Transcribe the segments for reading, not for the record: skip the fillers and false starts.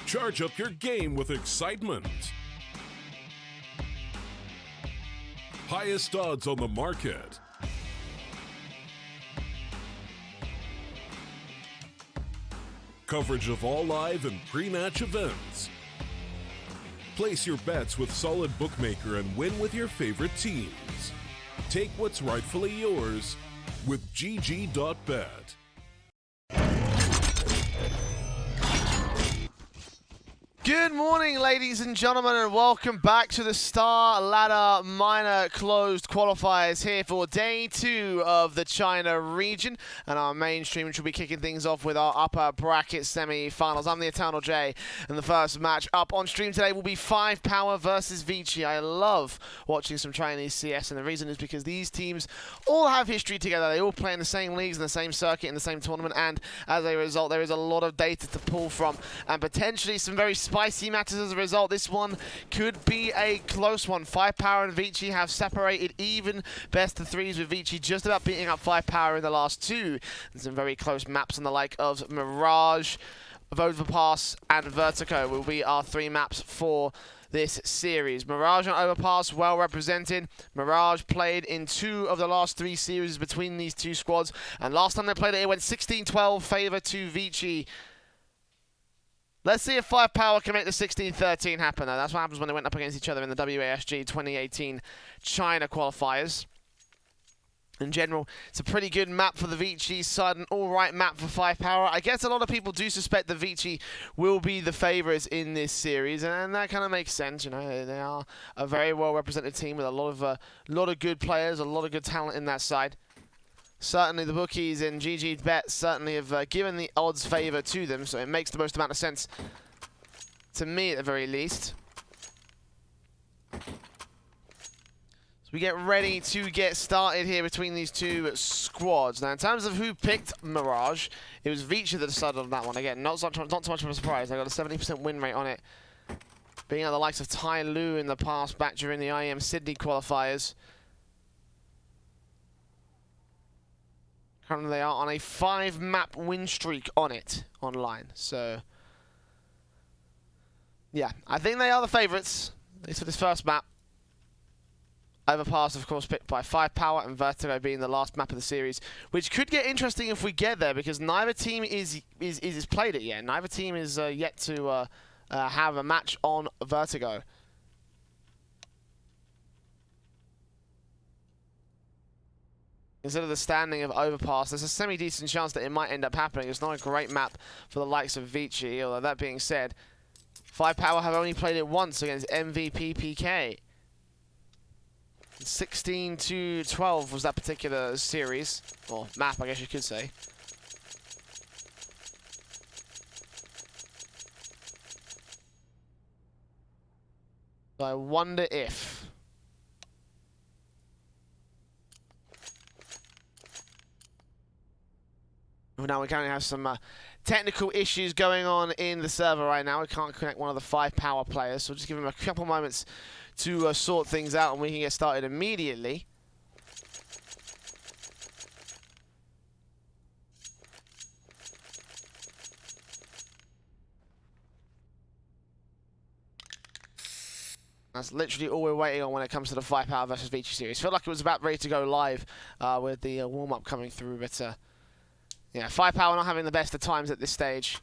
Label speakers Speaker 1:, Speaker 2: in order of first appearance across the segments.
Speaker 1: Charge up your game with excitement. Highest odds on the market. Coverage of all live and pre-match events. Place your bets with Solid Bookmaker and win with your favorite teams. Take what's rightfully yours with GG.bet.
Speaker 2: Good morning, ladies and gentlemen, and welcome back to the StarLadder Minor Closed Qualifiers here for Day 2 of the China region. And our main stream, which will be kicking things off with our upper bracket semi-finals. I'm the Eternal J, and the first match up on stream today will be 5Power versus Vici. I love watching some Chinese CS, and the reason is because these teams all have history together. They all play in the same leagues, in the same circuit, in the same tournament, and as a result, there is a lot of data to pull from, and potentially some very spicy matters as a result. This one could be a close one. 5Power and Vici have separated even best of threes, with Vici just about beating up 5Power in the last two. And some very close maps on the like of Mirage, Overpass, and Vertigo will be our three maps for this series. Mirage and Overpass well represented. Mirage played in 2 of the last 3 series between these two squads, and last time they played it went 16-12 favor to Vici. Let's see if 5Power can make the 16-13 happen, though. That's what happens when they went up against each other in the WASG 2018 China qualifiers. In general, it's a pretty good map for the Vici side, an alright map for 5Power. I guess a lot of people do suspect that Vici will be the favourites in this series, and that kind of makes sense. You know, they are a very well-represented team with a lot of good players, a lot of good talent in that side. Certainly the bookies and GG.bet certainly have given the odds favour to them, so it makes the most amount of sense to me at the very least. So we get ready to get started here between these two squads. Now in terms of who picked Mirage, it was Vici that decided on that one. Again, not so much of a surprise. They got a 70% win rate on it, being at the likes of Tai Lu in the past back during the IEM Sydney qualifiers. Currently they are on a 5-map win streak on it online. So, yeah, I think they are the favourites, at least for this first map. Overpass, of course, picked by 5Power, and Vertigo being the last map of the series, which could get interesting if we get there, because neither team is played it yet. Neither team is yet to have a match on Vertigo. Instead of the standing of Overpass, there's a semi-decent chance that it might end up happening. It's not a great map for the likes of Vici, although that being said, 5Power have only played it once against MVP PK. 16-12 was that particular series, or map, I guess you could say. So I wonder if... Now we currently have some technical issues going on in the server right now. We can't connect one of the 5Power players, so we'll just give him a couple moments to sort things out, and we can get started immediately. That's literally all we're waiting on when it comes to the 5Power versus Vici series. Felt like it was about ready to go live with the warm-up coming through, but... yeah, 5Power not having the best of times at this stage.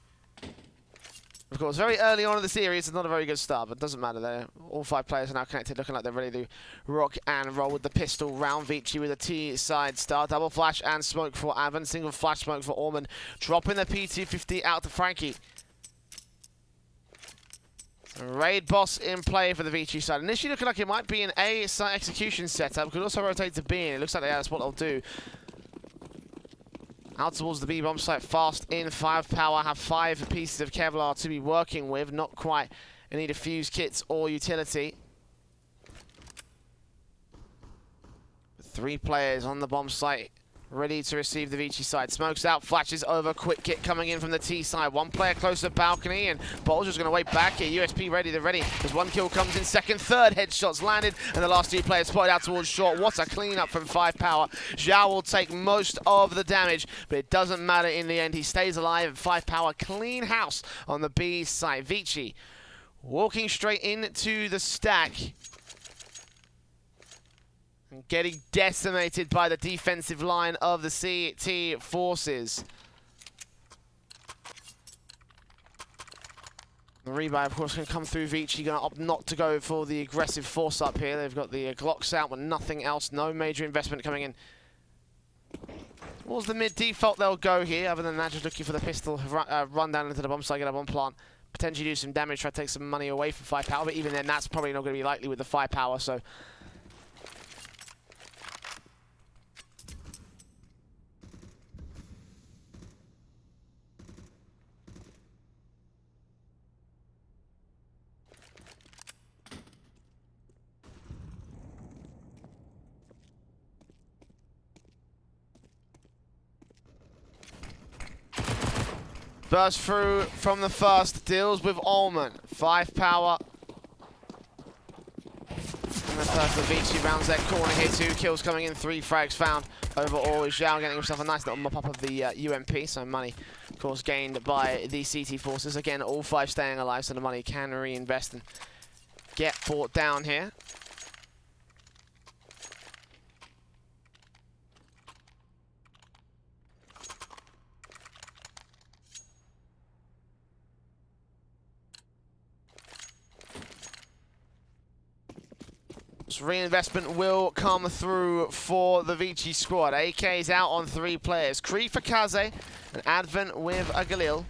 Speaker 2: Of course, very early on in the series, it's not a very good start, but it doesn't matter. All 5 players are now connected, looking like they're ready to rock and roll with the pistol round. Vici with a T-side start. Double flash and smoke for Avon. Single flash smoke for Orman. Dropping the P250 out to Frankie. Raid boss in play for the Vici side. Initially looking like it might be an A site execution setup. Could also rotate to B, and it looks like that's what they'll do. Out towards the B-bomb site, fast in. 5Power have 5 pieces of Kevlar to be working with. Not quite any defuse kits or utility. 3 players on the bomb site, ready to receive the Vici side. Smokes out, flashes over, quick kick coming in from the T side. One player close to the balcony, and Bottle's just going to wait back here. USP ready, they're ready. There's one kill comes in, second, third headshots landed, and the last two players spotted out towards short. What a cleanup from 5Power. Zhao will take most of the damage, but it doesn't matter in the end. He stays alive, and 5Power clean house on the B side. Vici walking straight into the stack. Getting decimated by the defensive line of the CT forces. The rebuy, of course, can come through Vici. Going to opt not to go for the aggressive force up here. They've got the Glocks out, but nothing else. No major investment coming in. Towards the mid default, they'll go here. Other than that, just looking for the pistol, run down into the bomb site, get a bomb plant. Potentially do some damage, try to take some money away from 5Power. But even then, that's probably not going to be likely with the 5Power. So. Burst through from the first, deals with Ullman. 5Power. And the first of Vici rounds that corner here. 2 kills coming in, 3 frags found. Overall, is Zhao getting himself a nice little mop up of the UMP. So money, of course, gained by the CT forces. Again, all 5 staying alive, so the money can reinvest and get brought down here. Reinvestment will come through for the Vici squad. AK's out on 3 players. Kree for Kaze, and Advent with a Galil.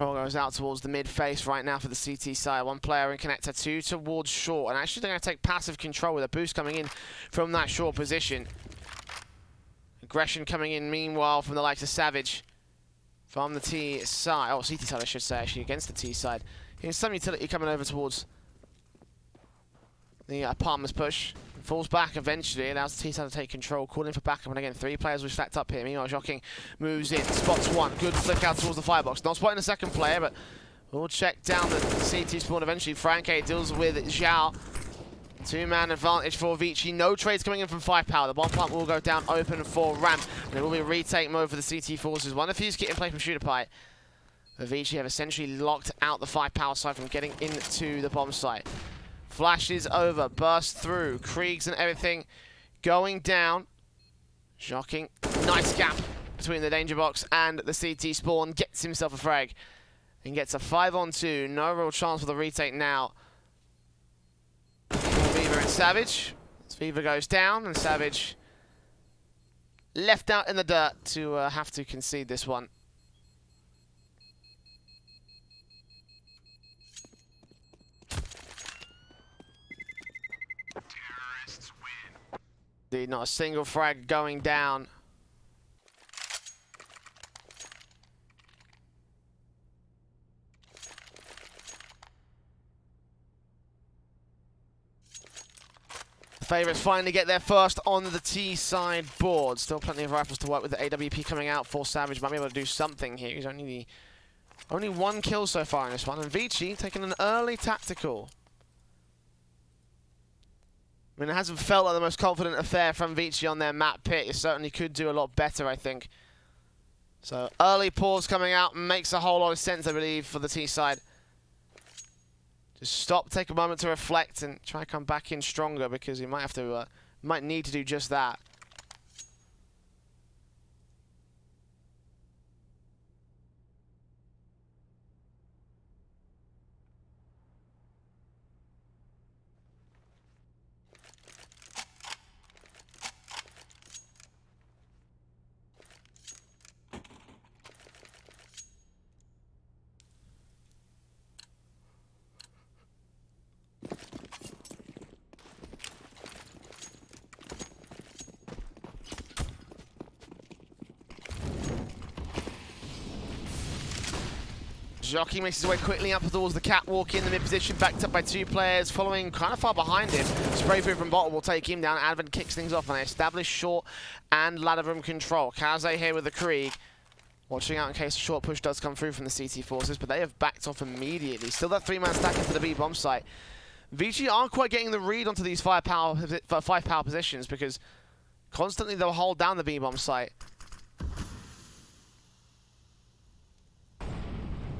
Speaker 2: All goes out towards the mid face right now for the CT side. 1 player in connector, 2 towards short. And actually they're going to take passive control with a boost coming in from that short position. Aggression coming in meanwhile from the likes of Savage. From the T side, oh, CT side I should say, actually, against the T side. Here's some utility coming over towards the Palmer's push. Falls back eventually, allows the T side to take control, calling for backup, and again, 3 players will stacked up here. Meanwhile, Joking moves in, spots 1, good flick out towards the firebox. Not spotting the second player, but we'll check down the CT spawn eventually. Franke deals with Zhao. 2-man advantage for Vici. No trades coming in from 5Power. The bomb plant will go down open for Ramp. And it will be retake mode for the CT forces. One of these get in play from Shooter Pie. The Vici have essentially locked out the 5Power side from getting into the bomb site. Flashes over, burst through. Kriegs and everything going down. Shocking. Nice gap between the danger box and the CT spawn. Gets himself a frag. And gets a 5-on-2. No real chance for the retake now. Fever and Savage. Fever goes down, and Savage left out in the dirt to have to concede this one. Terrorists win. Indeed, not a single frag going down. Favourites finally get their first on the T side board. Still plenty of rifles to work with. The AWP coming out for Savage. Might be able to do something here. He's only 1 kill so far in this one. And Vici taking an early tactical. I mean, it hasn't felt like the most confident affair from Vici on their map pick. It certainly could do a lot better, I think. So early pause coming out makes a whole lot of sense, I believe, for the T side. Just stop, take a moment to reflect, and try to come back in stronger, because you might have to, might need to do just that. Jockey makes his way quickly up towards the catwalk in the mid position, backed up by 2 players, following kind of far behind him. Spray through from bottom will take him down. Advent kicks things off and they establish short and ladder room control. Kaze here with the Krieg. Watching out in case a short push does come through from the CT forces, but they have backed off immediately. Still that 3-man stack into the B bomb site. Vici aren't quite getting the read onto these 5-power positions because constantly they'll hold down the B bomb site.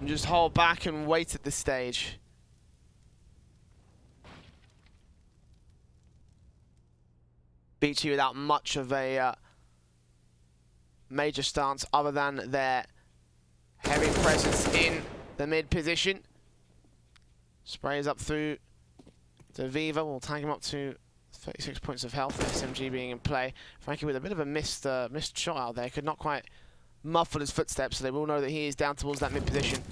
Speaker 2: And just hold back and wait at this stage. Vici without much of a major stance other than their heavy presence in the mid position. Sprays up through to Viva. We'll tag him up to 36 points of health. SMG being in play. Frankie with a bit of a missed shot out there. Could not quite muffle his footsteps, so they will know that he is down towards that mid position.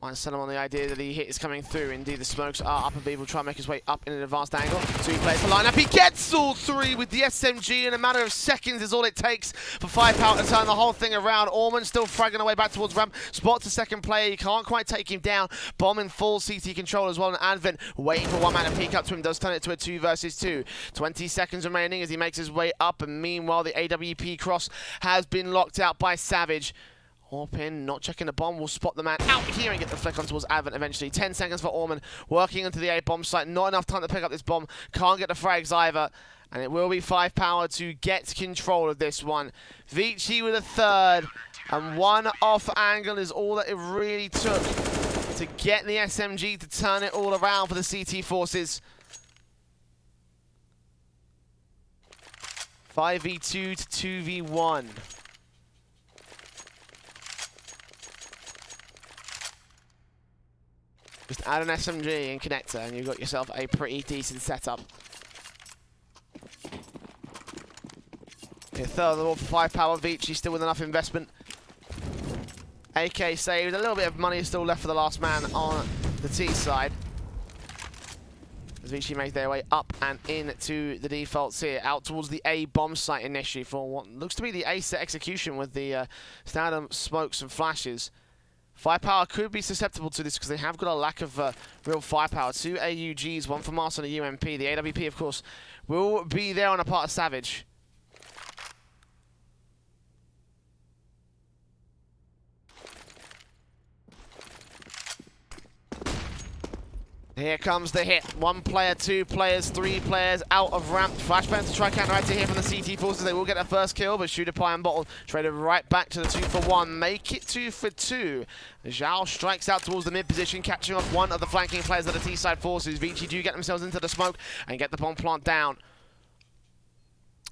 Speaker 2: Might sell him on the idea that the hit is coming through. Indeed, the smokes are up, and Viva will try and make his way up in an advanced angle. 2 players to line up. He gets all 3 with the SMG in a matter of seconds is all it takes for 5Power to turn the whole thing around. Orman still fragging away back towards ramp. Spots the second player. You can't quite take him down. Bomb in full CT control as well. And Advent waiting for one man to peek up to him. Does turn it to a 2 versus 2. 20 seconds remaining as he makes his way up. And meanwhile, the AWP cross has been locked out by Savage. Orpin not checking the bomb, will spot the man out here and get the flick on towards Advent eventually. 10 seconds for Orman, working into the A bomb site. Not enough time to pick up this bomb. Can't get the frags either. And it will be 5Power to get control of this one. Vici with a 3rd. And 1 off angle is all that it really took to get the SMG to turn it all around for the CT forces. 5v2 to 2v1. Just add an SMG and connector and you've got yourself a pretty decent setup. A 3rd of the wall for 5Power. Vici still with enough investment. AK saved. A little bit of money is still left for the last man on the T side. As Vici makes their way up and into the defaults here. Out towards the A bomb site initially for what looks to be the A set execution with the standard smokes and flashes. 5Power could be susceptible to this because they have got a lack of real firepower. 2 AUGs, 1 for Mars and a UMP. The AWP, of course, will be there on a part of Savage. Here comes the hit. 1 player, 2 players, 3 players out of ramp. Flashbang to try counteract it here from the CT forces. They will get their first kill, but Shooter Pie and Bottle traded right back to the 2 for 1. Make it 2 for 2. Zhao strikes out towards the mid position, catching off one of the flanking players of the T-side forces. Vici do get themselves into the smoke and get the bomb plant down.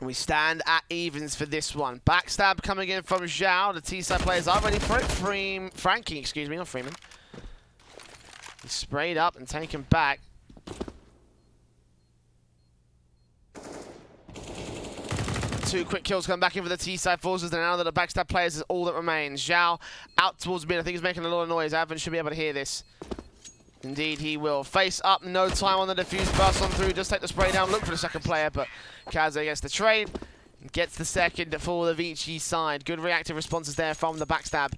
Speaker 2: We stand at evens for this one. Backstab coming in from Zhao. The T-side players are ready for it. Frankie, excuse me, not Freeman. He's sprayed up and taken back. Two quick kills come back in for the T-side forces. And now that the backstab players is all that remains. Zhao out towards mid. I think he's making a lot of noise. Advent should be able to hear this. Indeed, he will. Face up, no time on the defuse. Burst on through, just take the spray down. Look for the second player, but Kaze gets the trade. And gets the second for the Vici side. Good reactive responses there from the backstab.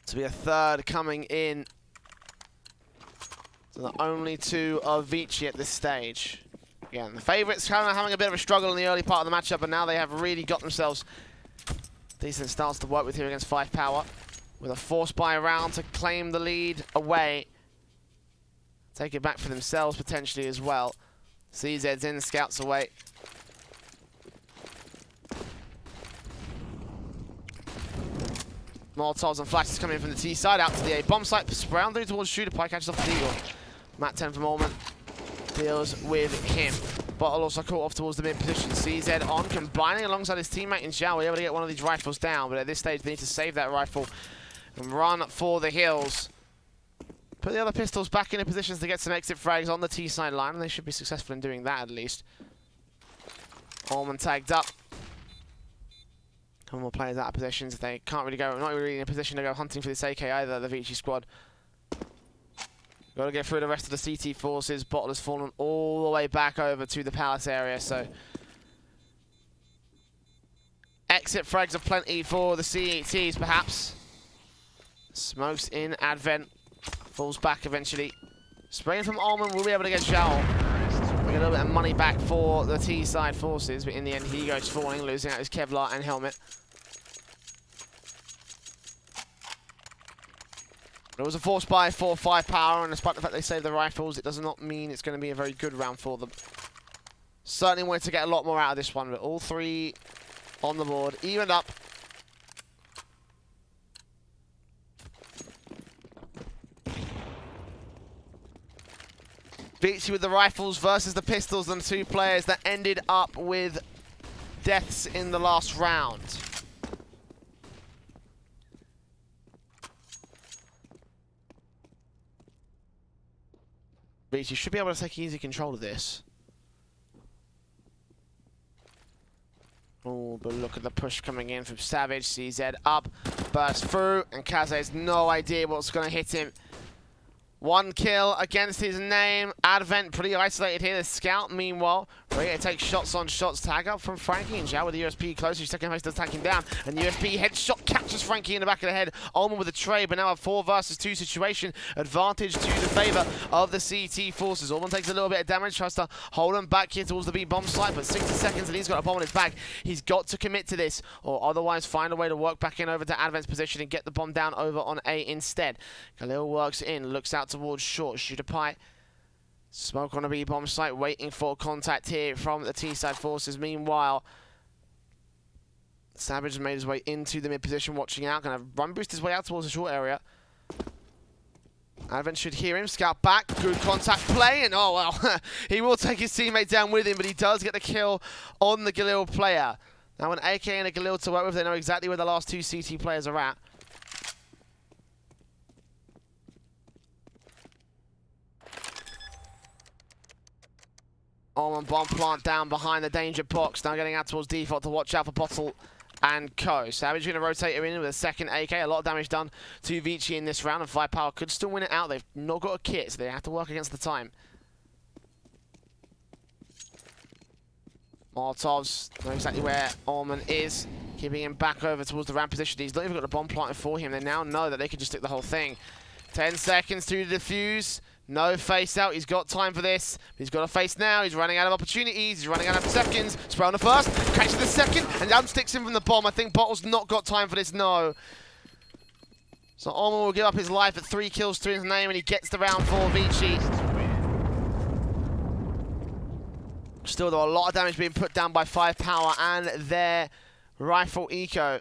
Speaker 2: To be a 3rd coming in. So the only 2 of Vici at this stage. Again, the favourites kind of having a bit of a struggle in the early part of the matchup, but now they have really got themselves decent starts to work with here against 5Power. With a force buy round to claim the lead away. Take it back for themselves potentially as well. CZ's in, scouts away. Molotovs and flashes coming in from the T side, out to the A bomb site. Brown through towards Shooter Pie, catches off the Eagle. Matt 10 from Orman deals with him. Bottle also caught off towards the mid position. CZ on, combining alongside his teammate in Zhao. We're able to get one of these rifles down, but at this stage they need to save that rifle and run for the hills. Put the other pistols back into positions to get some exit frags on the T side line, and they should be successful in doing that at least. Orman tagged up. Couple more players out of positions. They can't really go, not really in a position to go hunting for this AK either, the Vici squad. Got to get through the rest of the CT forces. Bottle has fallen all the way back over to the palace area, so exit frags are plenty for the CETs, perhaps. Smokes in Advent, falls back eventually. Spraying from Almond will be able to get Zhao. We get a little bit of money back for the T-side forces, but in the end he goes falling, losing out his Kevlar and helmet. It was a force buy for 5Power, and despite the fact they saved the rifles, it does not mean it's going to be a very good round for them. Certainly wanted to get a lot more out of this one, but all three on the board, evened up. Vici with the rifles versus the pistols, and two players that ended up with deaths in the last round. Vici should be able to take easy control of this. Oh, but look at the push coming in from Savage. CZ up, burst through, and Kaze has no idea what's going to hit him. One kill against his name. Advent pretty isolated here. The scout, meanwhile, ready to take shots on shots. Tag up from Frankie, and Zhao with the USP close. His second face does tag him down, and the USP headshot captures Frankie in the back of the head. Ulman with a trade, but now a 4 versus 2 situation. Advantage to the favor of the CT forces. Ulman takes a little bit of damage, tries to hold him back here towards the B bomb site, but 60 seconds and he's got a bomb on his back. He's got to commit to this, or otherwise find a way to work back in over to Advent's position and get the bomb down over on A instead. Khalil works in, looks out towards short. Shooter Pie. Smoke on a B bomb site, waiting for contact here from the T-side forces. Meanwhile, Savage has made his way into the mid position, watching out. Gonna run boost his way out towards the short area. Advent should hear him. Scout back. Good contact play, and oh well, he will take his teammate down with him, but he does get the kill on the Galil player. Now, an AK and a Galil to work with, they know exactly where the last two CT players are at. Almond bomb plant down behind the danger box. Now getting out towards default to watch out for Bottle and Co. Savage going to rotate him in with a second AK. A lot of damage done to Vici in this round, and 5Power could still win it out. They've not got a kit, so they have to work against the time. Molotovs know exactly where Almond is, keeping him back over towards the ramp position. He's not even got a bomb planted for him. They now know that they can just stick the whole thing. 10 seconds to defuse. No face out. He's got time for this. He's got a face now. He's running out of opportunities. He's running out of seconds. Spray on the first. Catches the second. And down sticks him from the bomb. I think Bottle's not got time for this. No. So Almond will give up his life at 3 kills to his name, and he gets the round for Vici. Still, though, a lot of damage being put down by 5Power and their rifle eco.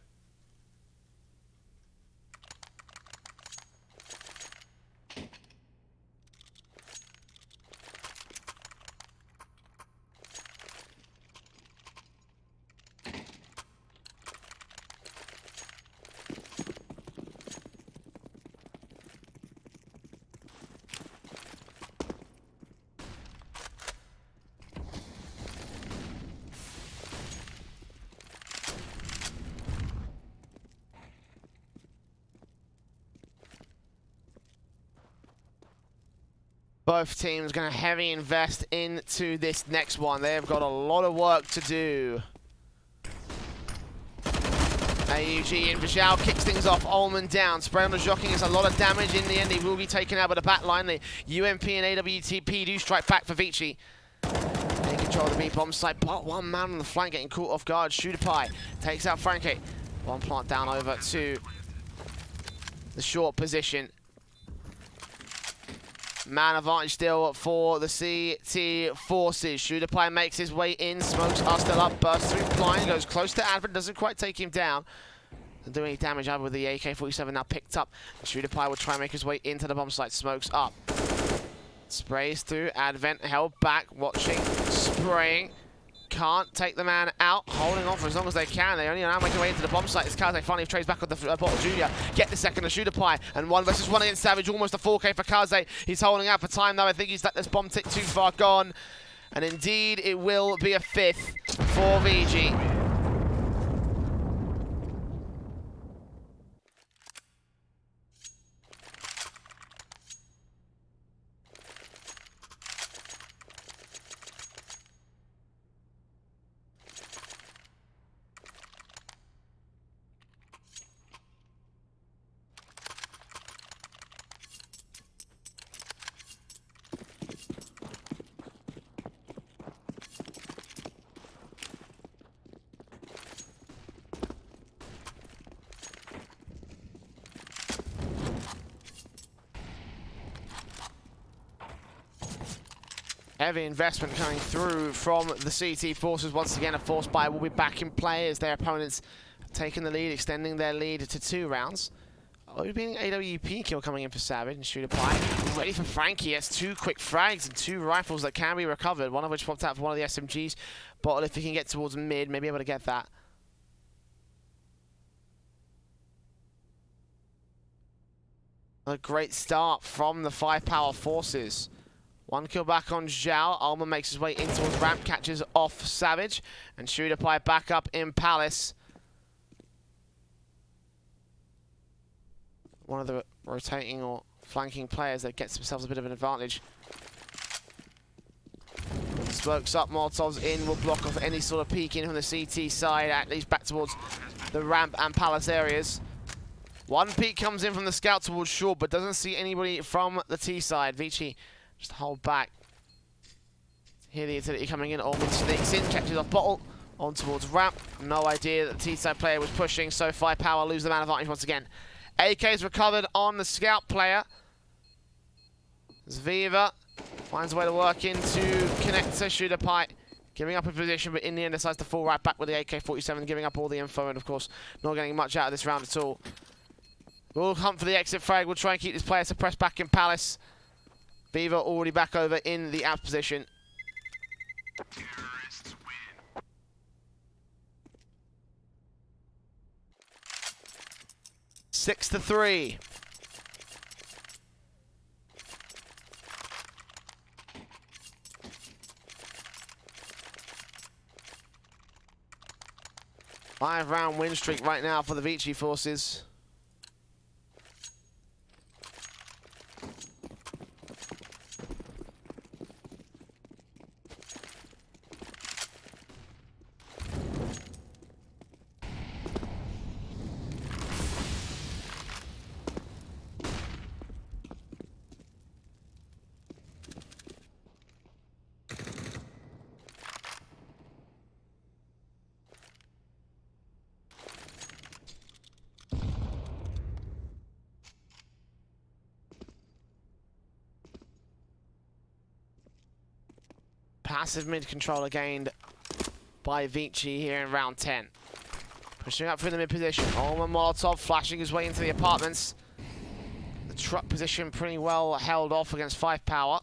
Speaker 2: Both teams going to heavy invest into this next one. They've got a lot of work to do. AUG in for Zhao, kicks things off. Almond down. Spray on the Jockey is a lot of damage. In the end, he will be taken out by the back line. The UMP and AWTP do strike back for Vici. They control the B bomb site, but one man on the flank getting caught off guard. Shooter Pie takes out Frankie. One plant down over to the short position. Man advantage still for the CT forces. Shooter Pie makes his way in. Smokes are still up. Bursts through blind. Goes close to Advent. Doesn't quite take him down. Doesn't do any damage either with the AK-47 now picked up. Shooter Pie will try and make his way into the bomb site. Smokes up. Sprays through. Advent held back. Watching. Spraying. Can't take the man out. Holding on for as long as they can. They only now make their way into the bomb site. As Kaze finally trades back with the Bottle Jr. Get the second to Shooter Pie. And 1 versus 1 against Savage. Almost a 4K for Kaze. He's holding out for time though. I think he's let this bomb tick too far gone. And indeed, it will be a 5th for Vici. Heavy investment coming through from the CT forces. Once again, a force buy will be back in play as their opponents taking the lead, extending their lead to 2 rounds. Oh, being AWP kill coming in for Savage and Shooter Pie. Ready for Frankie. Has 2 quick frags and 2 rifles that can be recovered. One of which popped out for one of the SMGs. Bottle, if he can get towards mid, maybe able to get that. A great start from the 5-Power forces. 1 kill back on Zhao. Alma makes his way in towards ramp, catches off Savage, and Shooter Pie back up in Palace. One of the rotating or flanking players that gets themselves a bit of an advantage. Smokes up, Molotovs in, will block off any sort of peek in from the CT side, at least back towards the ramp and Palace areas. 1 peek comes in from the scout towards short, but doesn't see anybody from the T side. Vici just hold back. Here the utility coming in, Allman sneaks in, catches off Bottle, on towards ramp. No idea that the T side player was pushing, so 5-Power lose the man advantage once again. AK's recovered on the scout player. Zviva finds a way to work into connector. Shooter Pie giving up a position, but in the end decides to fall right back with the AK-47, giving up all the info, and of course not getting much out of this round at all. We'll hunt for the exit frag. We'll try and keep this player suppressed back in Palace. Viva already back over in the out position. 6-3. Five-round win streak right now for the Vici forces. Passive mid controller gained by Vici here in round 10. Pushing up through the mid position. Allman Molotov flashing his way into the apartments. The truck position pretty well held off against 5-Power.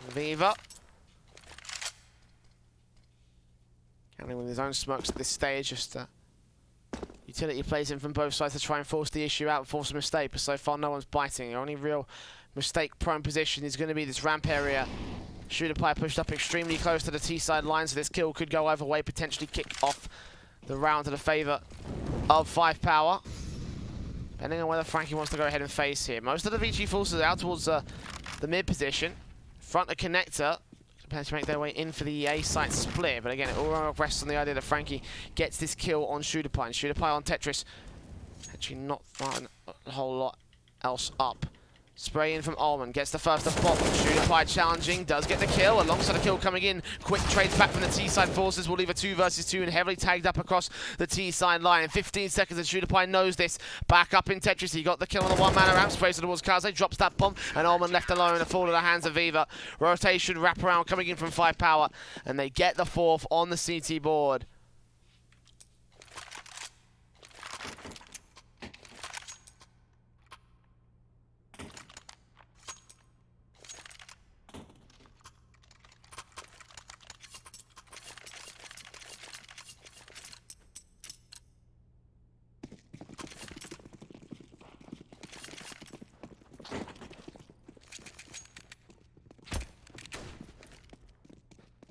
Speaker 2: Viva. Counting with his own smokes at this stage. Just utility plays in from both sides to try and force the issue out and force a mistake. But so far no one's biting. The only real mistake-prone position is going to be this ramp area. Shooter Pie pushed up extremely close to the T-side line, so this kill could go either way, potentially kick off the round to the favour of 5-Power. Depending on whether Frankie wants to go ahead and face here. Most of the Vici forces are out towards the mid position. Front of connector. Depends to make their way in for the A site split, but again, it all rests on the idea that Frankie gets this kill on Shooter Pie. And Shooter Pie on Tetris. Actually not throwing a whole lot else up. Spray in from Allman, gets the first of Pop. Shooter Pie challenging, does get the kill. Alongside the kill coming in, quick trades back from the T-side forces. Will leave a 2 versus 2 and heavily tagged up across the T-side line. In 15 seconds, and Shooter Pie knows this. Back up in Tetris, he got the kill on the one-man ramp. Sprays towards Kaze, drops that bomb, and Allman left alone to fall to the hands of Viva. Rotation, wraparound coming in from 5-Power, and they get the 4th on the CT board.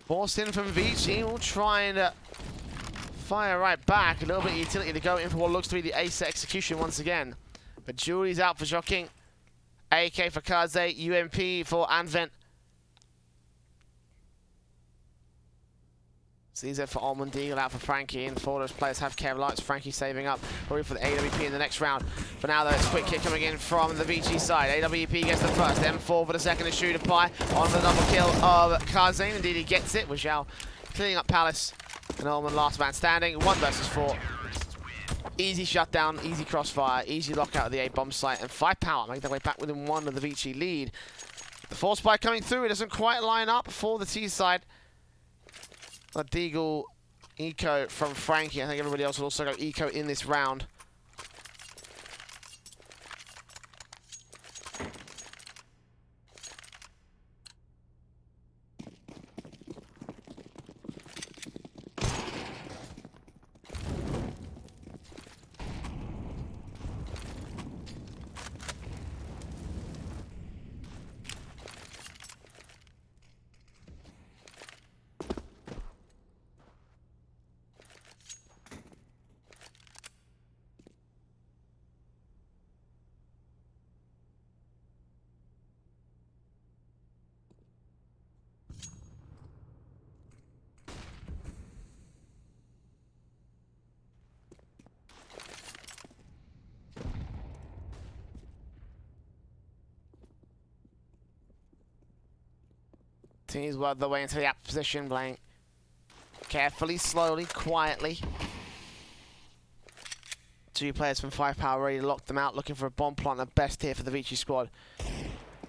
Speaker 2: Forced in from Vici, will try and fire right back. A little bit of utility to go in for what looks to be the ace execution once again. But Julie's out for Joking. AK for Kaze, UMP for Advent. CZ for Allman, Deagle out for Frankie, and four those players have care lights. Frankie saving up, probably for the AWP in the next round. For now though, it's a quick kick coming in from the Vici side. AWP gets the first, M4 for the second to Shooter Pie. On the double kill of Karzane, indeed he gets it, with Zhao cleaning up Palace. And Allman last man standing, 1 versus 4. Easy shutdown, easy crossfire, easy lockout of the A-bomb site, and 5-Power make their way back within 1 of the Vici lead. The force spike coming through. It doesn't quite line up for the T side. A Deagle eco from Frankie. I think everybody else will also go eco in this round. Teams work their way into the app position, playing carefully, slowly, quietly. 2 players from 5Power ready to lock them out, looking for a bomb plant, the best here for the Vici squad.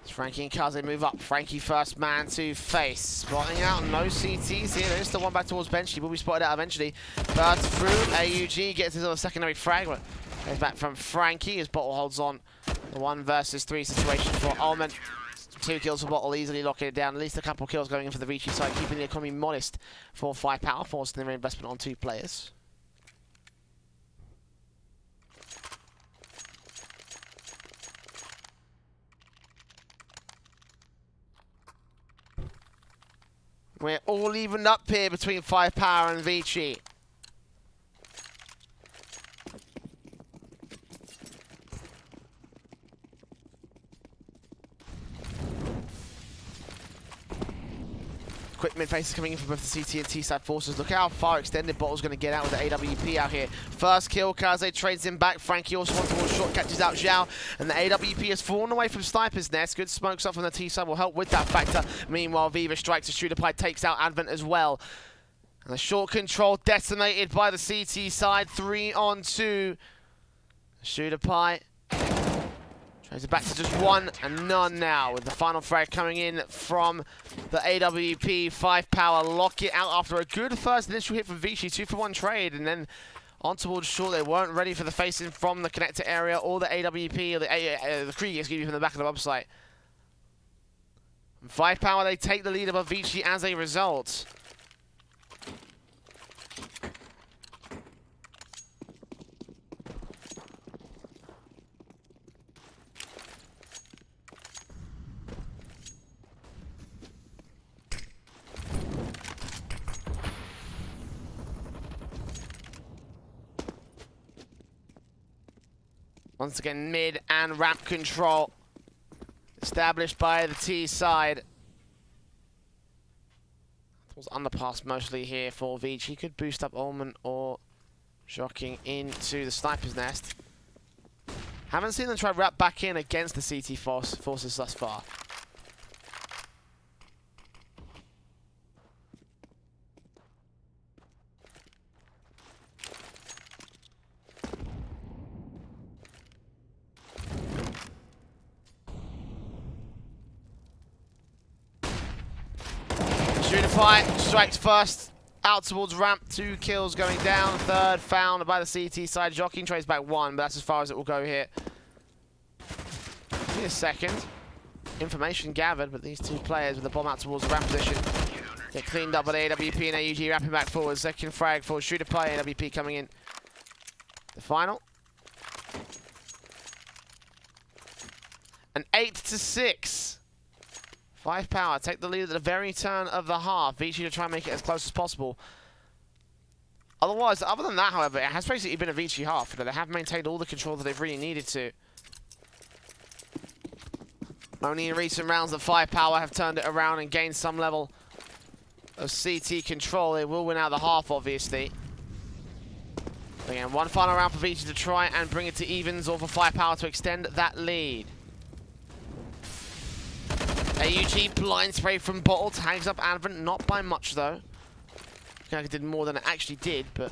Speaker 2: As Frankie and Kaze move up. Frankie first man to face. Spotting out, no CTs here. There is still one back towards bench. He will be spotted out eventually. Burst through, AUG gets his little secondary fragment. Goes back from Frankie as Bottle holds on. The 1 versus 3 situation for Ullman. 2 kills for Bottle, easily locking it down. At least a couple of kills going in for the Vici side, keeping the economy modest for 5Power, forcing their investment on 2 players. We're all evened up here between 5Power and Vici. Quick mid faces coming in from both the CT and T side forces. Look how far extended Bottle's going to get out with the AWP out here. First kill, Kaze trades him back. Frankie also wants towards short, catches out Zhao. And the AWP has fallen away from Sniper's Nest. Good smokes up from the T side will help with that factor. Meanwhile, Viva strikes a shooter pie, takes out Advent as well. And the short control decimated by the CT side. 3 on 2. Shooter pie trades it back to just 1 and none now, with the final frag coming in from the AWP. 5Power lock it out after a good first initial hit from Vici. 2-for-1 trade, and then on towards short. They weren't ready for the facing from the connector area or the AWP or the Krieg, excuse me, from the back of the website. 5Power, they take the lead above Vici as a result. Once again, mid and ramp control established by the T side. It was underpass mostly here for Vici. He could boost up Ullman or Joking into the Sniper's Nest. Haven't seen them try wrap back in against the CT forces thus far. Shooter fight, strikes first, out towards ramp, 2 kills going down, 3rd found by the CT side. Joking trades back 1, but that's as far as it will go here. Give me a second. Information gathered, but these 2 players with the bomb out towards the ramp position get cleaned up by the AWP and AUG wrapping back forward. Second frag for shooter play, AWP coming in. The final. An 8-6. 5Power take the lead at the very turn of the half. Vici to try and make it as close as possible. Otherwise, other than that, however, it has basically been a Vici half. They have maintained all the control that they've really needed to. Only in recent rounds that 5Power have turned it around and gained some level of CT control. They will win out the half, obviously. Again, one final round for Vici to try and bring it to evens, or for 5Power to extend that lead. AUG blind spray from Bottle, tags up Advent, not by much though. He did more than it actually did, but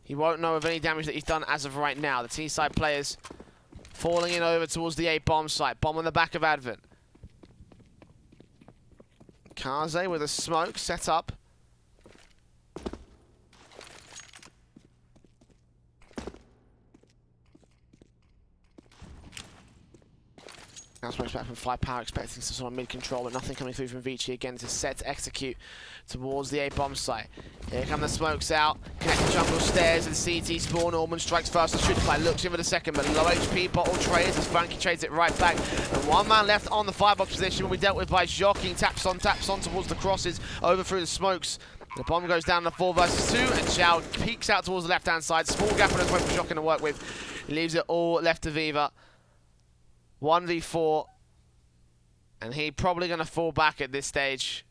Speaker 2: he won't know of any damage that he's done as of right now. The T-side players falling in over towards the A bomb site. Bomb on the back of Advent. Kaze with a smoke set up. Now smokes back from 5Power, expecting some sort of mid-control, but nothing coming through from Vici. Again, to set to execute towards the A-bomb site. Here come the smokes out. Connect the jungle stairs and CT spawn. Orban strikes first. The shoot play looks in for the second, but low HP bottle trades as Frankie trades it right back. And one man left on the firebox position will be dealt with by Joking. Taps on towards the crosses, over through the smokes. The bomb goes down to 4 versus 2, and Xiao peeks out towards the left-hand side. Small gap on his way for Joking to work with. He leaves it all left to Viva. 1v4, and he probably going to fall back at this stage.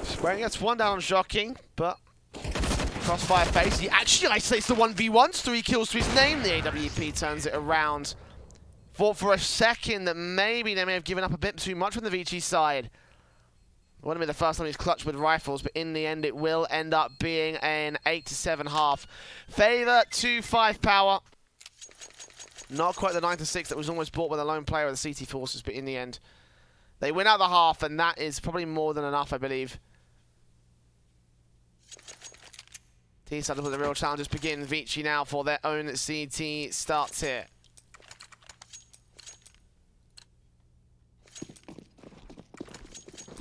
Speaker 2: Squaring gets one down on Shocking, but crossfire face. He actually isolates the 1v1s, 3 kills to his name. The AWP turns it around. Thought for a second that maybe they may have given up a bit too much from the Vici side. It wouldn't be the first time he's clutched with rifles, but in the end it will end up being an 8-7 half. Favor to 5Power. Not quite the 9-6 that was almost bought by the lone player of the CT Forces, but in the end they win out the half, and that is probably more than enough, I believe. T-side where the real challenges begin. Vici now for their own CT starts here.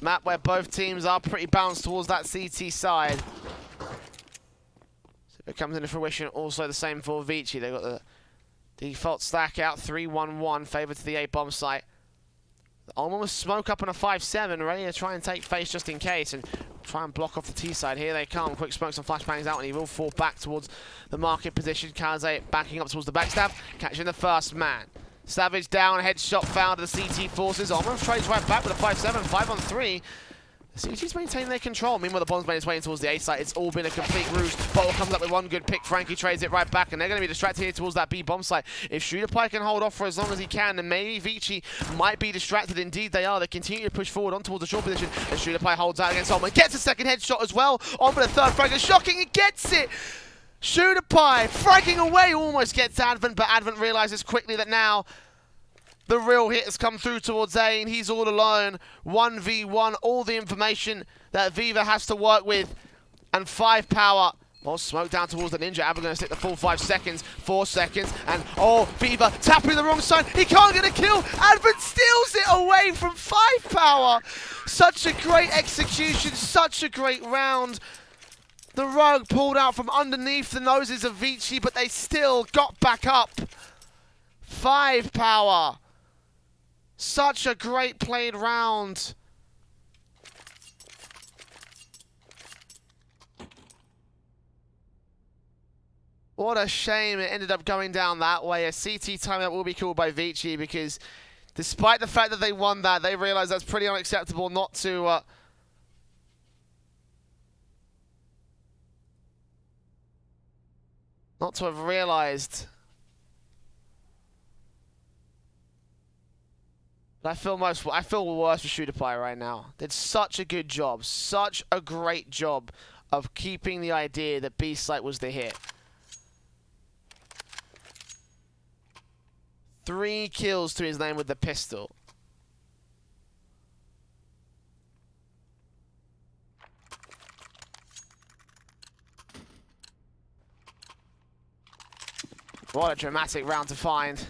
Speaker 2: Map where both teams are pretty balanced towards that CT side. So if it comes into fruition, also the same for Vici. They've got the default stack out, 3-1-1, favor to the A-bomb site. Almost smoke up on a 5-7, ready to try and take face just in case, and try and block off the T side. Here they come, quick smokes and flashbangs out, and he will fall back towards the market position. Kaze backing up towards the backstab, catching the first man. Savage down, headshot found to the CT Forces. Almost trades right back with a 5-7, 5-on-3. The CT's maintaining their control. Meanwhile, the bomb's made its way in towards the A site. It's all been a complete ruse. Bottle comes up with one good pick. Frankie trades it right back, and they're going to be distracted here towards that B bomb site. If StarLadder can hold off for as long as he can, then maybe Vici might be distracted. Indeed, they are. They continue to push forward on towards the short position, and StarLadder holds out against Holman. Gets a second headshot as well. On for the third frag. Shocking, he gets it! StarLadder fragging away, almost gets Advent, but Advent realizes quickly that now the real hit has come through towards A, and he's all alone. 1v1, all the information that Viva has to work with. And 5Power, well, smoke down towards the Ninja. Advent going to stick the full 5 seconds, 4 seconds, and oh, Viva tapping the wrong side. He can't get a kill. Advent steals it away from 5Power. Such a great execution, such a great round. The rug pulled out from underneath the noses of Vici, but they still got back up. 5Power. Such a great played round. What a shame it ended up going down that way. A CT timeout will be called by Vici, because despite the fact that they won that, they realized that's pretty unacceptable not to have realized. But I feel worse for StarLadder right now. Did such a good job, such a great job of keeping the idea that B site was the hit. 3 kills to his name with the pistol. What a dramatic round to find.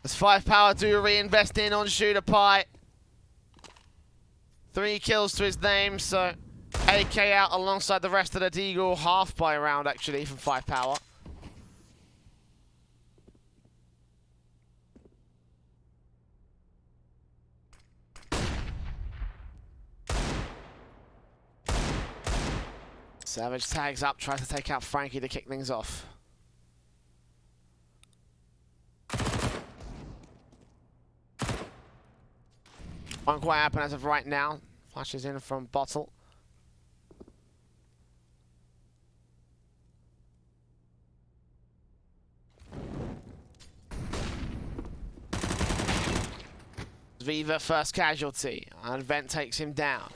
Speaker 2: As 5Power do reinvest in on StarLadder. 3 kills to his name, so AK out alongside the rest of the Deagle. Half by a round, actually, from 5Power. Savage tags up, tries to take out Frankie to kick things off. Won't quite happen as of right now. Flashes in from Bottle. Viva first casualty, and Vent takes him down.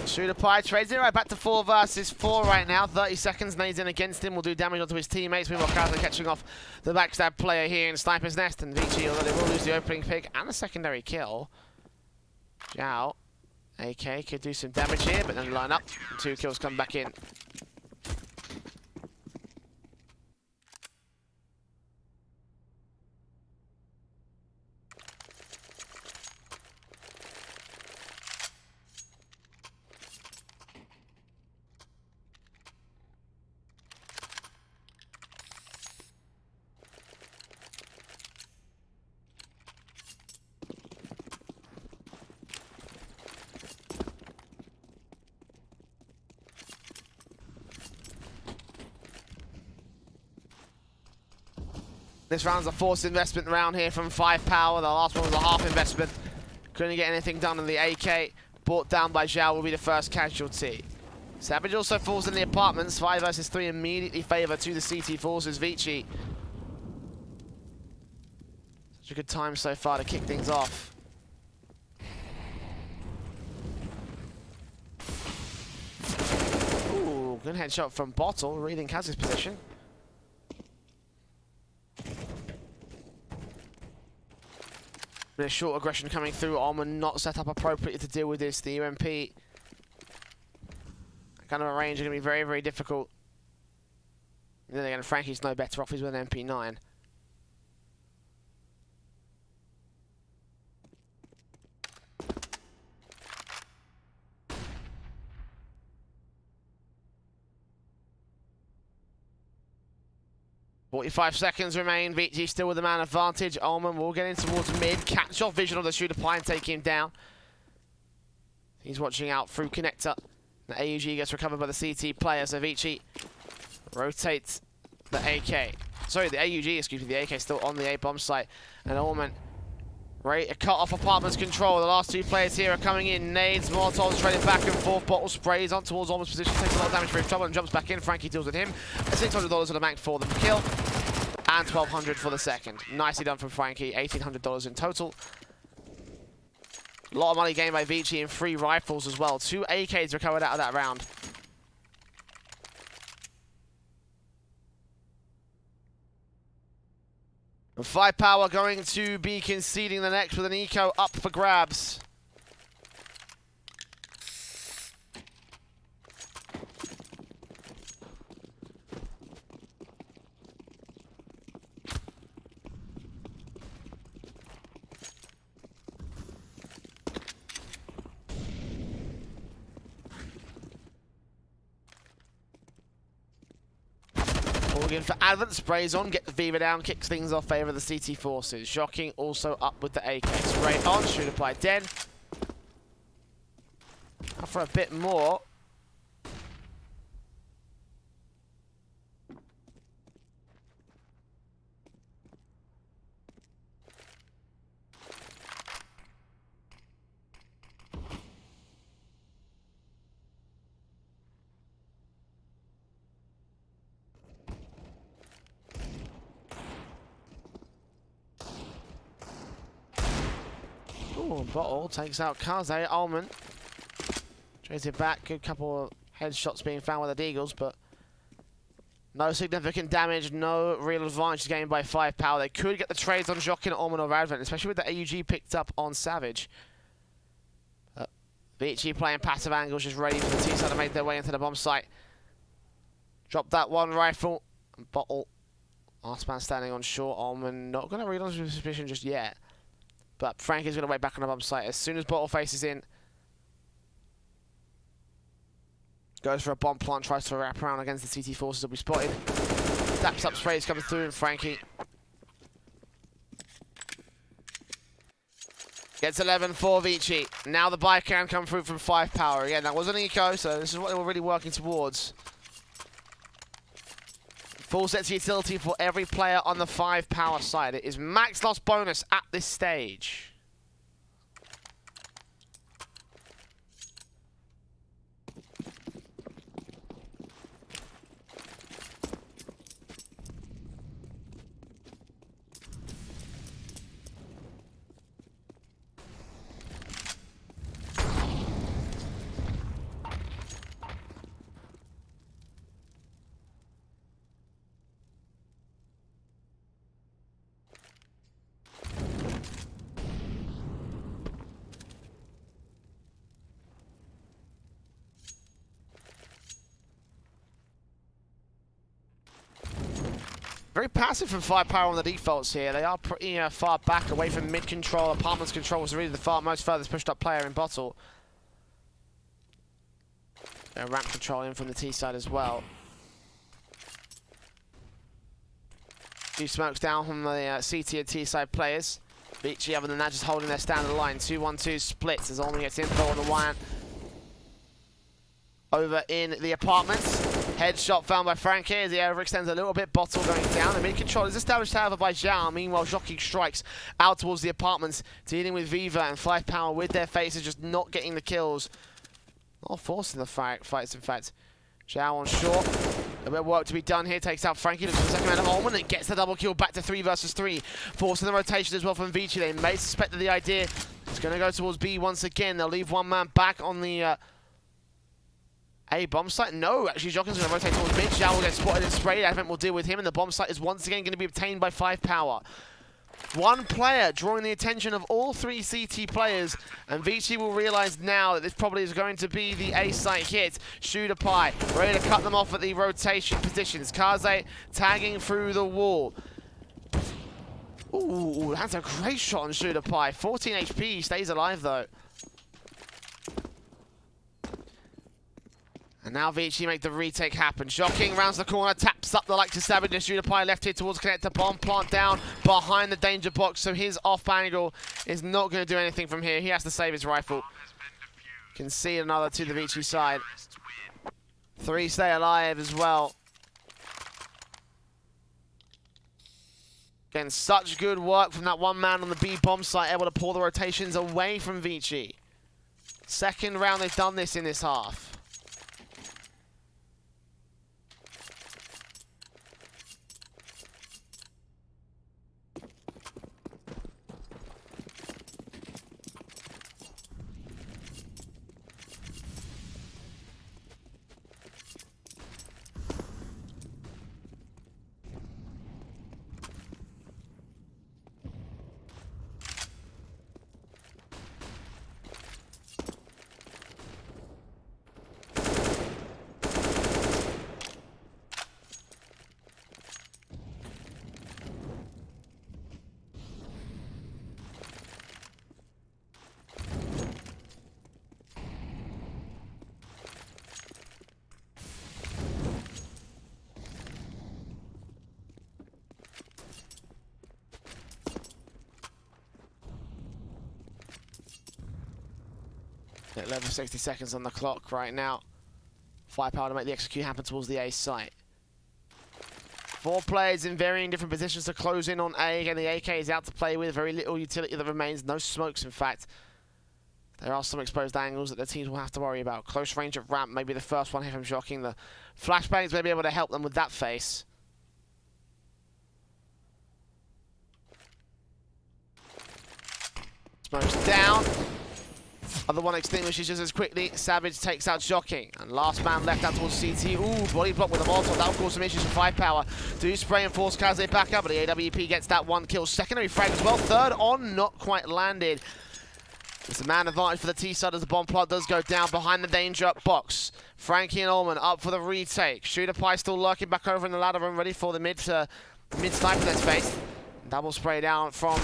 Speaker 2: Shooter Pie trades it right back to 4 versus 4 right now. 30 seconds, nades in against him, will do damage onto his teammates. Meanwhile, Kazan catching off the backstab player here in Sniper's Nest, and Vici, although they will lose the opening pick and the secondary kill. Zhao, AK could do some damage here, but then line up. 2 kills come back in. This round's a forced investment round here from 5Power. The last one was a half investment. Couldn't get anything done in the AK. Brought down by Zhao will be the first casualty. Savage also falls in the apartments. 5 versus 3 immediately favour to the CT forces. Vici. Such a good time so far to kick things off. Ooh, good headshot from Bottle, reading Kaz's position. Bit of short aggression coming through. Almond not set up appropriately to deal with this. The UMP kind of a range is going to be very, very difficult. And then again, Frankie's no better off. He's with an MP9. .45 seconds remain. Vici still with the man advantage. Ullman will get in towards mid. Catch off vision of the shooter pie and take him down. He's watching out through connector. The AUG gets recovered by the CT player. So Vici rotates the AK. Sorry, the AUG, excuse me. The AK still on the A-bomb site. And Ullman cut off apartments control. The last 2 players here are coming in. Nades, Molotovs trading back and forth. Bottle sprays on towards Ullman's position. Takes a lot of damage for his trouble and jumps back in. Frankie deals with him. $600 on the bank for the kill. And $1,200 for the second. Nicely done from Frankie. $1,800 in total. A lot of money gained by Vici and 3 rifles as well. 2 AKs recovered out of that round. And 5Power going to be conceding the next with an eco up for grabs. Again for Advent, sprays on, get the Viva down, kicks things off favour of the CT forces. Shocking also up with the AK. Spray on, shooter pie dead. Now for a bit more. Ooh, Bottle takes out Kaze. Ullman trades it back. Good couple of headshots being found with the Deagles, but no significant damage, no real advantage gained by 5Power. They could get the trades on Jokin, Ullman, or Advent, especially with the AUG picked up on Savage. Vici playing passive angles, just ready for the T-side to make their way into the bomb site. Drop that 1 rifle. And Bottle, last man standing on short. Ullman not going to read on his suspicion just yet. But Frankie's going to wait back on the bomb site. As soon as Bottle faces in, goes for a bomb plant, tries to wrap around against the CT forces that we spotted. Taps up sprays coming through, and Frankie gets 11 for Vici. Now the buy can come through from 5Power. Again, that was an eco, so this is what they were really working towards. Full sets utility for every player on the 5Power side. It is max loss bonus at this stage. Very passive from 5Power on the defaults here. They are pretty far back away from mid control. Apartments control was really the most furthest pushed up player in bottle. Ramp control in from the T side as well. Few smokes down from the CT and T side players. Vici, other than that, just holding their standard line. 2-1-2 splits as Olman gets info on the line. Over in the apartments. Headshot found by Frankie as he overextends a little bit. Bottle going down. The mid control is established, however, by Zhao. Meanwhile, Jockey strikes out towards the apartments, dealing with Viva and 5Power with their faces, just not getting the kills. Not forcing the fights, in fact. Zhao on short. A bit of work to be done here. Takes out Frankie. Looks for the second round of Olman and gets the double kill back to 3 versus 3. Forcing the rotation as well from Vici. They may suspect that the idea is going to go towards B once again. They'll leave one man back on the A bomb site. No, actually, Jockin's going to rotate towards mid. Zhao will get spotted and sprayed. Advent will deal with him, and the bomb site is once again going to be obtained by 5Power. One player drawing the attention of all 3 CT players, and Vici will realize now that this probably is going to be the A site hit. Shooter Pie ready to cut them off at the rotation positions. Kaze tagging through the wall. Ooh, that's a great shot on Shooter Pie. 14 HP, stays alive though. And now Vici make the retake happen. Shocking rounds the corner, taps up the like to Savage. The Shooter Pie left here towards connector. Bomb plant down behind the danger box, so his off angle is not going to do anything from here. He has to save his rifle. Can see another to the Vici side. 3 stay alive as well. Again, such good work from that one man on the B bomb site, able to pull the rotations away from Vici. Second round they've done this in this half. At level 60 seconds on the clock right now. 5Power to make the execute happen towards the A site. 4 players in varying different positions to close in on A. Again, the AK is out to play with. Very little utility that remains. No smokes, in fact. There are some exposed angles that the teams will have to worry about. Close range of ramp, maybe the first one here from Shocking. The flashbangs may be able to help them with that face. Smokes down. Other one extinguishes just as quickly. Savage takes out Shocking. And last man left out towards CT. Ooh, body block with a Molotov. That'll cause some issues for 5Power. Do spray and force Kaze back up, but the AWP gets that 1 kill. Secondary frag as well. Third on, not quite landed. It's a man advantage for the T side as the bomb plot does go down behind the danger box. Frankie and Olman up for the retake. Shooter Pie still lurking back over in the ladder room, ready for the mid sniper that's faced. Double spray down from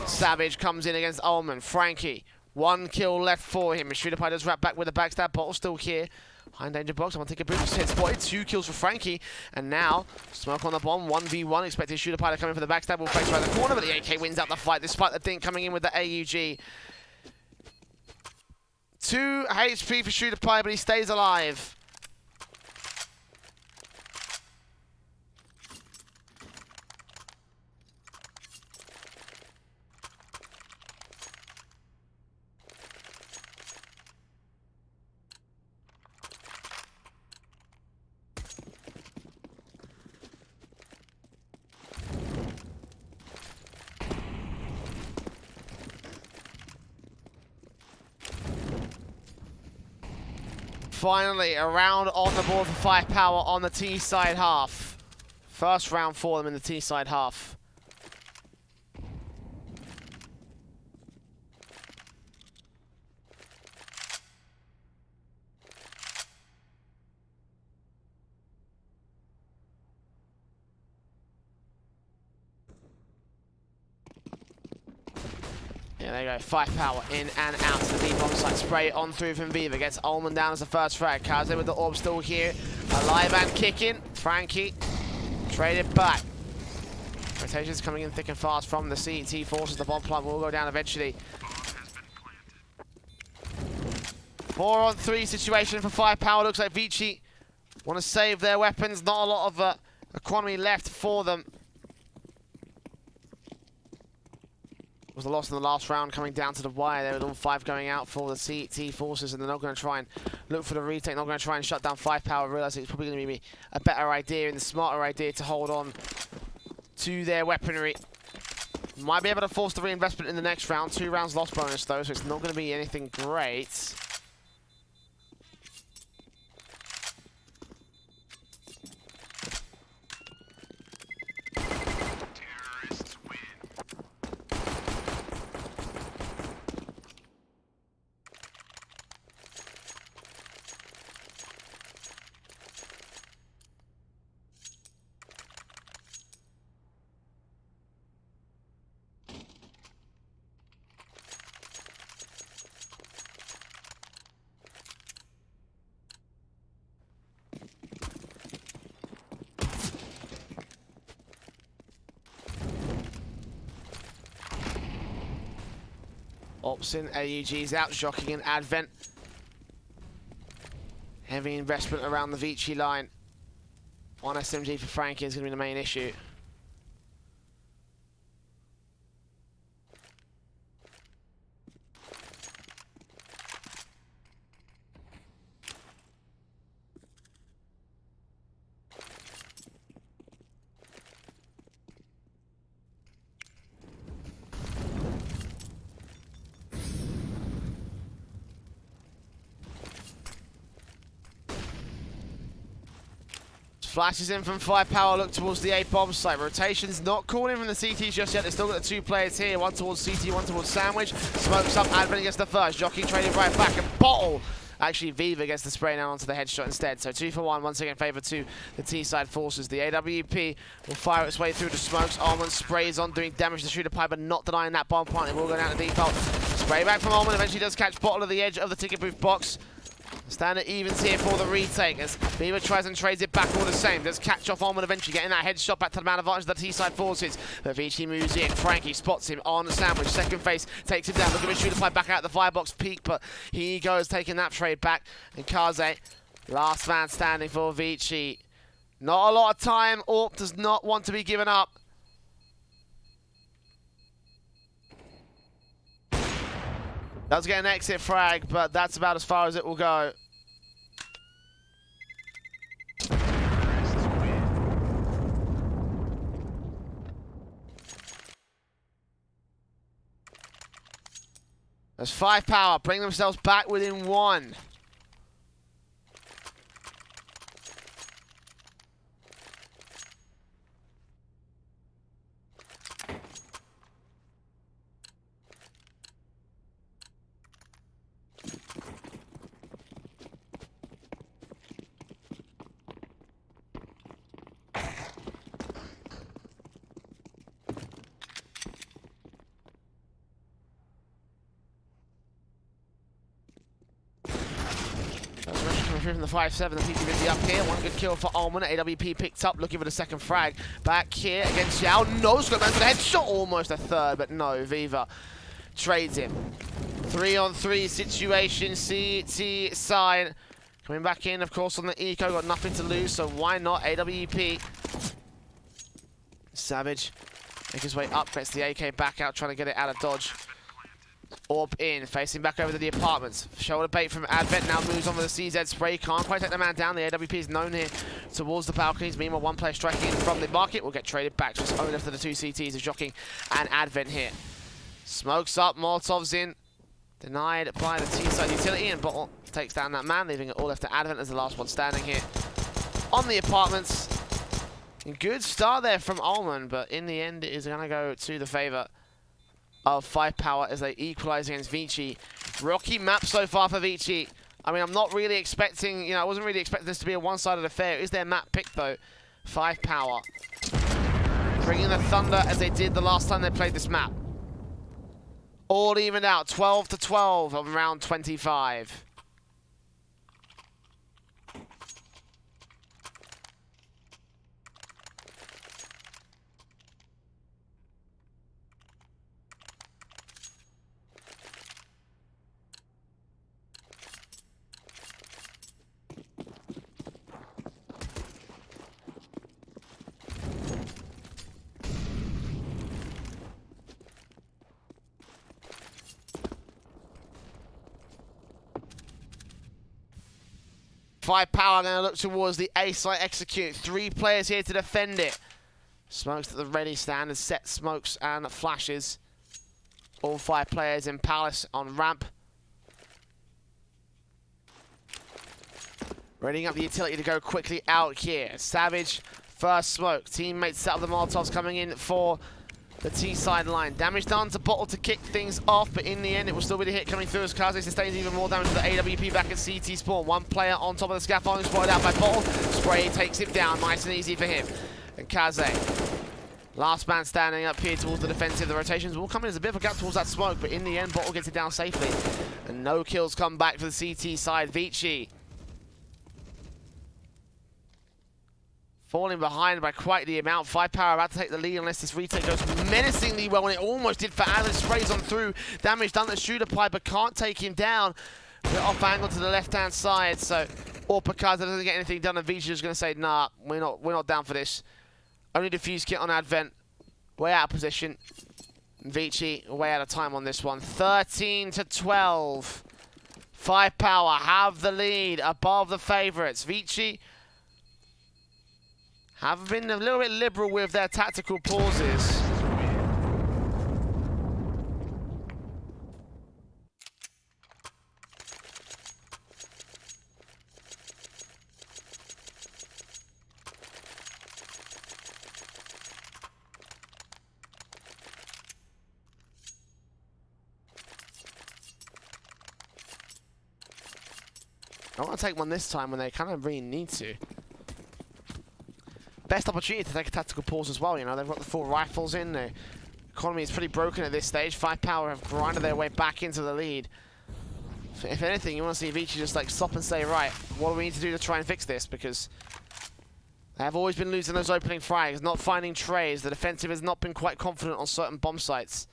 Speaker 2: Savage comes in against Olman. Frankie. 1 kill left for him. Shooter Pie does wrap back with a backstab. Bottle still here. Behind danger box. I'm going to take a boost. Hit spotted. 2 kills for Frankie. And now, smoke on the bomb. 1v1. Expecting Shooter Pie to come in for the backstab. Will face around the corner, but the AK wins out the fight despite the dink coming in with the AUG. 2 HP for Shooter Pie, but he stays alive. Finally, a round on the board for 5Power on the T side half. First round for them in the T side half. Yeah, there you go. 5Power in and out to the deep bomb site. Spray on through from Viva. Gets Ullman down as the first frag. Kaze with the orb still here. Alive and kicking. Frankie traded back. Rotations coming in thick and fast from the CT forces. The bomb plant will go down eventually. 4-on-3 situation for 5Power. Looks like Vici want to save their weapons. Not a lot of economy left for them. Was the loss in the last round coming down to the wire there with all 5 going out for the CT forces, and they're not going to try and look for the retake, not going to try and shut down 5Power, realizing it's probably going to be a better idea and the smarter idea to hold on to their weaponry. Might be able to force the reinvestment in the next round. 2 rounds lost bonus though, so it's not going to be anything great. Ops in, AUG's out, jockeying in Advent. Heavy investment around the Vici line. On SMG for Frankie is going to be the main issue. Flashes in from 5Power, look towards the A bomb site. Rotation's not calling from the CTs just yet. They've still got the 2 players here. One towards CT, one towards Sandwich. Smokes up, Advent gets the first. Jockey trading right back, and Bottle. Actually, Viva gets the spray now onto the headshot instead. So 2 for 1, once again favour to the T-side forces. The AWP will fire its way through the smokes. Almond sprays on, doing damage to the shooter pipe, but not denying that bomb plant. It will go down to default. Spray back from Almond, eventually does catch Bottle at the edge of the ticket booth box. Standard evens here for the retake as Viva tries and trades it back all the same. Does catch off Almond eventually, getting that headshot back to the man advantage of the T-side forces. But Vici moves in. Frankie spots him on the Sandwich. Second face takes him down. Look at his shooter pipe back out the firebox peak, but he goes taking that trade back. And Kaze, last man standing for Vici. Not a lot of time. Orp does not want to be given up. Does get an exit frag, but that's about as far as it will go. As 5Power bring themselves back within 1. From the 5-7, the PT50 up here. One good kill for Almond. AWP picked up, looking for the second frag. Back here against Xiao. No scope man for the headshot. Almost a third, but no. Viva trades him. 3-on-3 situation. CT side coming back in, of course, on the eco. Got nothing to lose, so why not? AWP. Savage make his way up, gets the AK back out, trying to get it out of dodge. Orb in, facing back over to the apartments. Shoulder bait from Advent, now moves on with the CZ spray. Can't quite take the man down. The AWP is known here towards the balconies. Meanwhile, one player striking in from the market will get traded back. So it's only left to the 2 CTs of Jockey and Advent here. Smokes up, Molotov's in. Denied by the T-side utility, and Bottle takes down that man, leaving it all left to Advent as the last one standing here on the apartments. Good start there from Ullman, but in the end it is going to go to the favour of 5Power as they equalize against Vici. Rocky map so far for Vici. I mean, I'm not really expecting, I wasn't really expecting this to be a one-sided affair. It is their map pick, though. 5Power bringing the thunder as they did the last time they played this map. All evened out, 12-12 of round 25. Five Power going to look towards the A site execute. 3 players here to defend it. Smokes at the ready stand, set smokes and flashes. All 5 players in Palace on ramp. Readying up the utility to go quickly out here. Savage, first smoke. Teammates set up the Molotovs coming in for the T side line. Damage done to Bottle to kick things off, but in the end it will still be the hit coming through as Kaze sustains even more damage to the AWP back at CT spawn. 1 player on top of the scaffolding, spotted out by Bottle. Spray takes him down, nice and easy for him. And Kaze, last man standing up here towards the defensive. The rotations will come in as a bit of a gap towards that smoke, but in the end Bottle gets it down safely. And no kills come back for the CT side. Vici falling behind by quite the amount. 5 Power about to take the lead unless this retake goes menacingly well, and it almost did for Alan. Sprays on through. Damage done to Shooter Pie, but can't take him down. We're off angle to the left-hand side, so Orpakaza doesn't get anything done, and Vici's just going to say, nah, we're not down for this. Only defuse kit on Advent. Way out of position. Vici way out of time on this one. 13-12. 5 Power have the lead above the favourites. Vici have been a little bit liberal with their tactical pauses. I want to take one this time when they kind of really need to. Best opportunity to take a tactical pause as well, you know. They've got the 4 rifles in. The economy is pretty broken at this stage. 5 Power have grinded their way back into the lead. If anything, you want to see Vici just like stop and say, right, what do we need to do to try and fix this? Because they have always been losing those opening frags, not finding trays. The defensive has not been quite confident on certain bomb sites.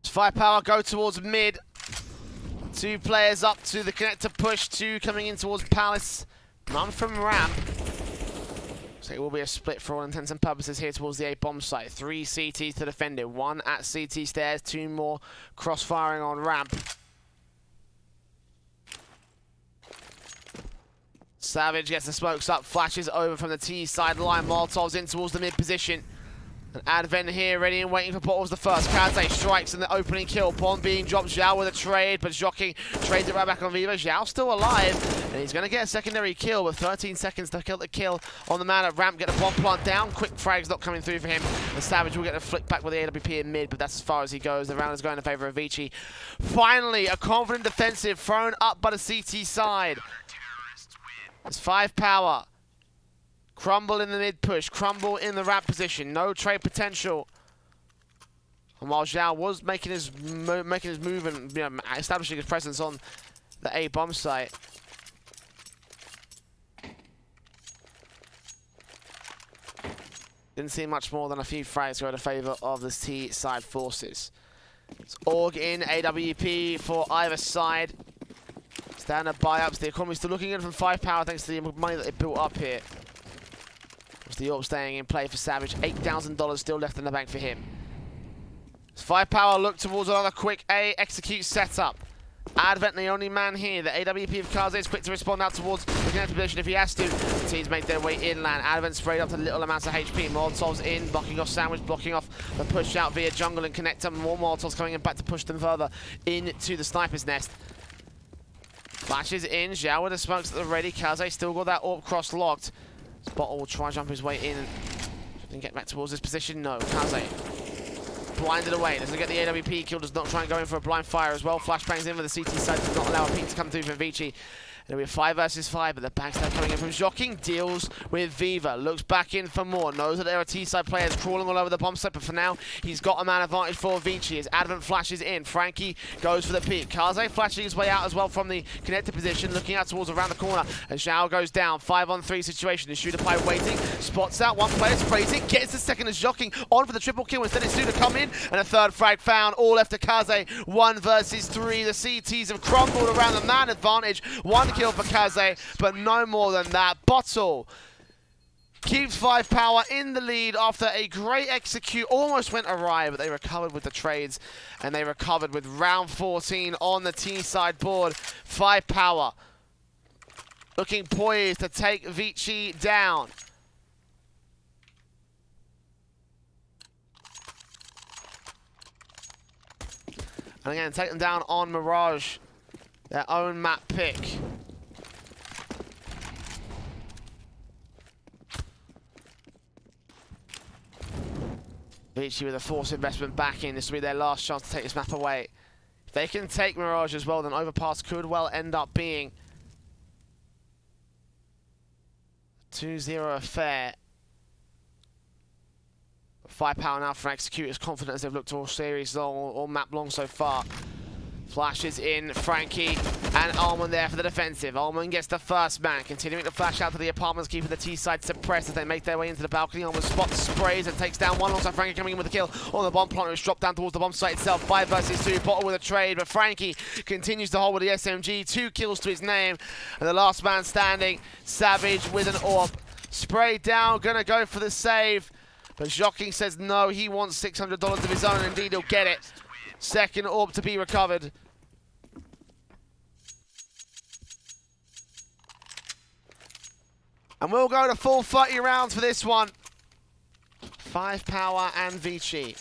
Speaker 2: It's 5 Power go towards mid. 2 players up to the connector push. 2 coming in towards Palace. None from ramp. So it will be a split for all intents and purposes here towards the A bomb site. 3 CTs to defend it. 1 at CT stairs. 2 more cross-firing on ramp. Savage gets the smokes up. Flashes over from the T side line. Molotovs in towards the mid position. And Advent here, ready and waiting for Bottles the first. Kaze strikes in the opening kill. Bomb being dropped. Zhao with a trade, but Jockey trades it right back on Viva. Zhao still alive, and he's going to get a secondary kill with 13 seconds to kill the kill on the man at ramp. Get the bomb plant down. Quick frag's not coming through for him. And Savage will get a flick back with the AWP in mid, but that's as far as he goes. The round is going in favour of Vici. Finally, a confident defensive thrown up by the CT side. It's 5 Power. Crumble in the mid push, Crumble in the ramp position, no trade potential. And while Zhao was making his move and establishing his presence on the A bomb site, didn't see much more than a few frags go in favour of the T side forces. It's Org in, AWP for either side. Standard buy-ups, the economy still looking good from 5 Power thanks to the money that they built up here. The AWP staying in play for Savage. $8,000 still left in the bank for him. 5 Power look towards another quick A execute setup. Advent, the only man here. The AWP of Kaze is quick to respond out towards the connected position if he has to. The teams make their way inland. Advent sprayed up to little amounts of HP. Molotovs in, blocking off Sandwich, blocking off the push out via jungle and connector. More Molotovs coming in back to push them further into the sniper's nest. Flashes in, Zhao with the smokes at the ready. Kaze still got that AWP cross locked. Bottle will try and jump his way in and get back towards this position. No, Kaze blinded away. Doesn't get the AWP kill, does not try and go in for a blind fire as well. Flashbangs in with the CT side, does not allow a peek to come through from Vici. It'll be a 5 versus 5, but the backstab coming in from Joking. Deals with Viva. Looks back in for more. Knows that there are T-side players crawling all over the bomb site, but for now, he's got a man advantage for Vici as Advent flashes in. Frankie goes for the peek. Kaze flashing his way out as well from the connected position, looking out towards around the corner. And Zhao goes down. 5-on-3 situation. The shooter pie waiting. Spots out. One player sprays it. Gets the second as Joking on for the triple kill. Instead, it's Suda come in. And a third frag found. All left to Kaze. 1 versus 3. The CTs have crumbled around the man advantage. 1 kill for Kaze, but no more than that. Bottle keeps 5Power in the lead after a great execute. Almost went awry, but they recovered with the trades, and they recovered with round 14 on the T-side board. 5Power looking poised to take Vici down. And again, take them down on Mirage, their own map pick. Vici with a force investment back in. This will be their last chance to take this map away. If they can take Mirage as well, then Overpass could well end up being a 2-0 affair. 5Power now for execute as confident as they've looked all series long, all map long so far. Flashes in, Frankie and Almond there for the defensive. Almond gets the first man, continuing to flash out to the apartments, keeping the T-side suppressed as they make their way into the balcony. Almond spots, sprays, and takes down one alongside Frankie coming in with a kill on the bomb planter, who's dropped down towards the bomb site itself. 5 versus 2, Bottle with a trade, but Frankie continues to hold with the SMG. 2 kills to his name, and the last man standing, Savage with an AWP. Sprayed down, gonna go for the save, but Joking says no, he wants $600 of his own, and indeed he'll get it. Second AWP to be recovered. And we'll go to full 30 rounds for this one. 5Power and Vici.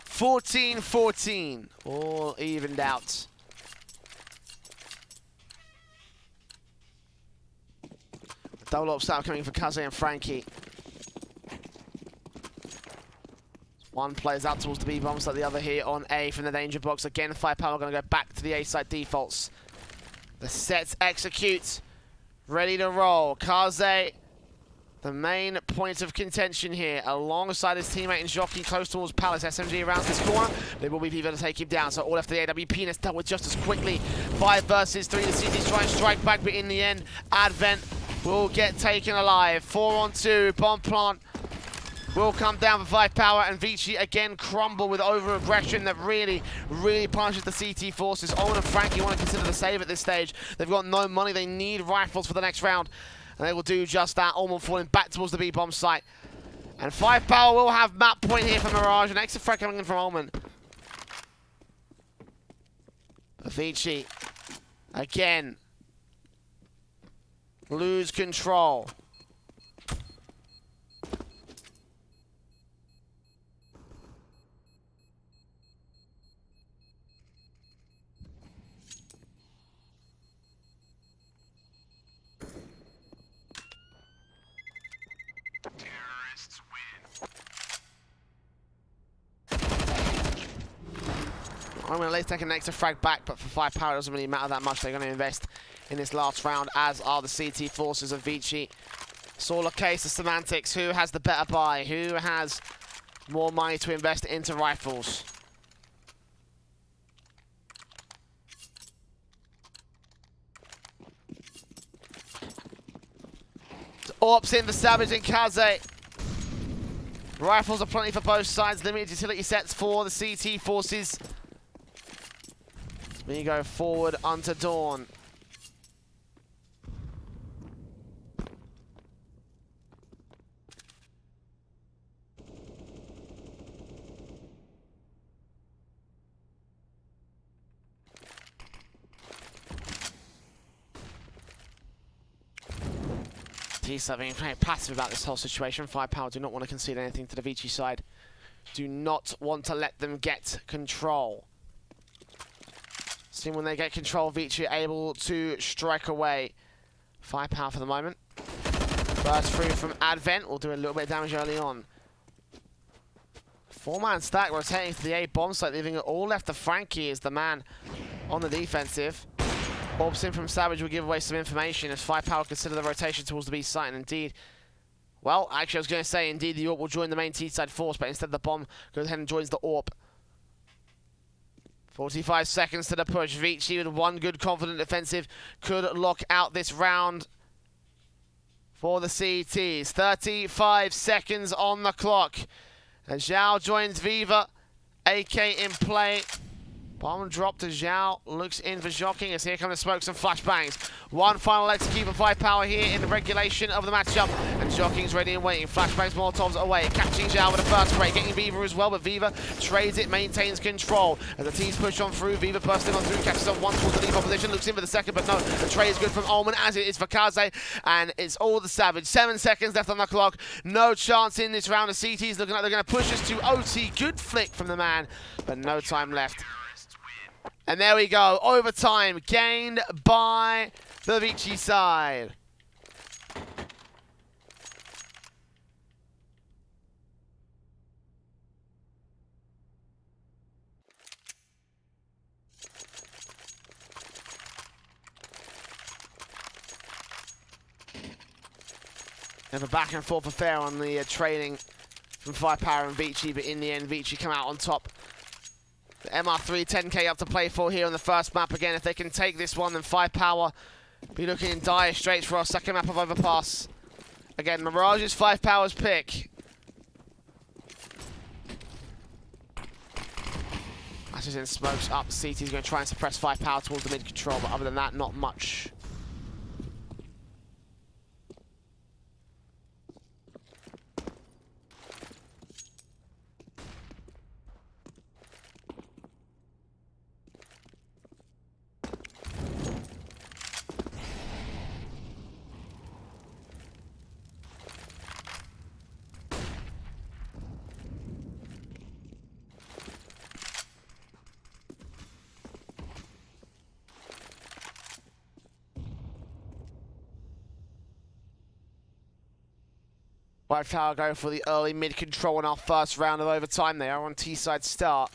Speaker 2: 14-14, all evened out. Double up start coming for Kaze and Frankie. One plays out towards the B bombs, like the other here on A from the danger box. Again, 5Power going to go back to the A side defaults. The sets execute, ready to roll. Kaze, the main point of contention here, alongside his teammate and Jockey close towards Palace. SMG around this corner. There will be people to take him down, so all left the AWP, and it's dealt with just as quickly. 5 versus 3, the CT's try and strike back, but in the end, Advent will get taken alive. 4-on-2, bomb plant will come down for 5Power, and Vici again crumble with over-aggression that really punishes the CT forces. Owen and Frankie want to consider the save at this stage. They've got no money, they need rifles for the next round, and they will do just that. Omen falling back towards the B-bomb site. And 5Power will have map point here for Mirage, an extra frag coming in from Omen. Vici, again, lose control. I'm going to let's take an extra frag back, but for 5Power, it doesn't really matter that much. They're going to invest in this last round, as are the CT forces of Vici. It's all a case of semantics. Who has the better buy? Who has more money to invest into rifles? AWP's in for Savage and Kaze. Rifles are plenty for both sides. Limited utility sets for the CT forces. We go forward onto Dawn. T-side being very passive about this whole situation. 5Power do not want to concede anything to the Vici side. Do not want to let them get control. See, when they get control, Vici are able to strike away. 5Power for the moment. Burst through from Advent will do a little bit of damage early on. 4-man stack rotating to the A bomb site, leaving it all left to Frankie as the man on the defensive. Orbs in from Savage will give away some information as 5Power consider the rotation towards the B site, and indeed, well, actually I was going to say indeed the AWP will join the main T-side force, but instead the bomb goes ahead and joins the AWP. 45 seconds to the push. Vici with one good confident defensive could lock out this round for the CTs. 35 seconds on the clock. And Zhao joins Viva. AK in play. Bomb drop to Zhao. Looks in for Joking as here come the smokes and flashbangs. One final leg to keep a 5Power here in the regulation of the matchup. And Joking's ready and waiting. Flashbangs, Molotovs away. Catching Zhao with a first break. Getting Viva as well, but Viva trades it, maintains control. As the teams push on through, Viva bursting on through, catches on one towards the lead opposition. Looks in for the second, but no. The trade is good from Ullman, as it is for Kaze. And it's all the Savage. 7 seconds left on the clock. No chance in this round. The CT's looking like they're going to push us to OT. Good flick from the man, but no time left. And there we go, overtime gained by the Vici side. And a back and forth affair on the trading from 5Power and Vici, but in the end, Vici come out on top. The MR3, 10k up to play for here on the first map. Again, if they can take this one, then 5Power be looking in dire straits for our second map of Overpass. Again, Mirage is 5Power's pick. Ashes in smokes up. CT's going to try and suppress 5Power towards the mid control, but other than that, not much. White Tower go for the early mid control in our first round of overtime. They are on T-side start.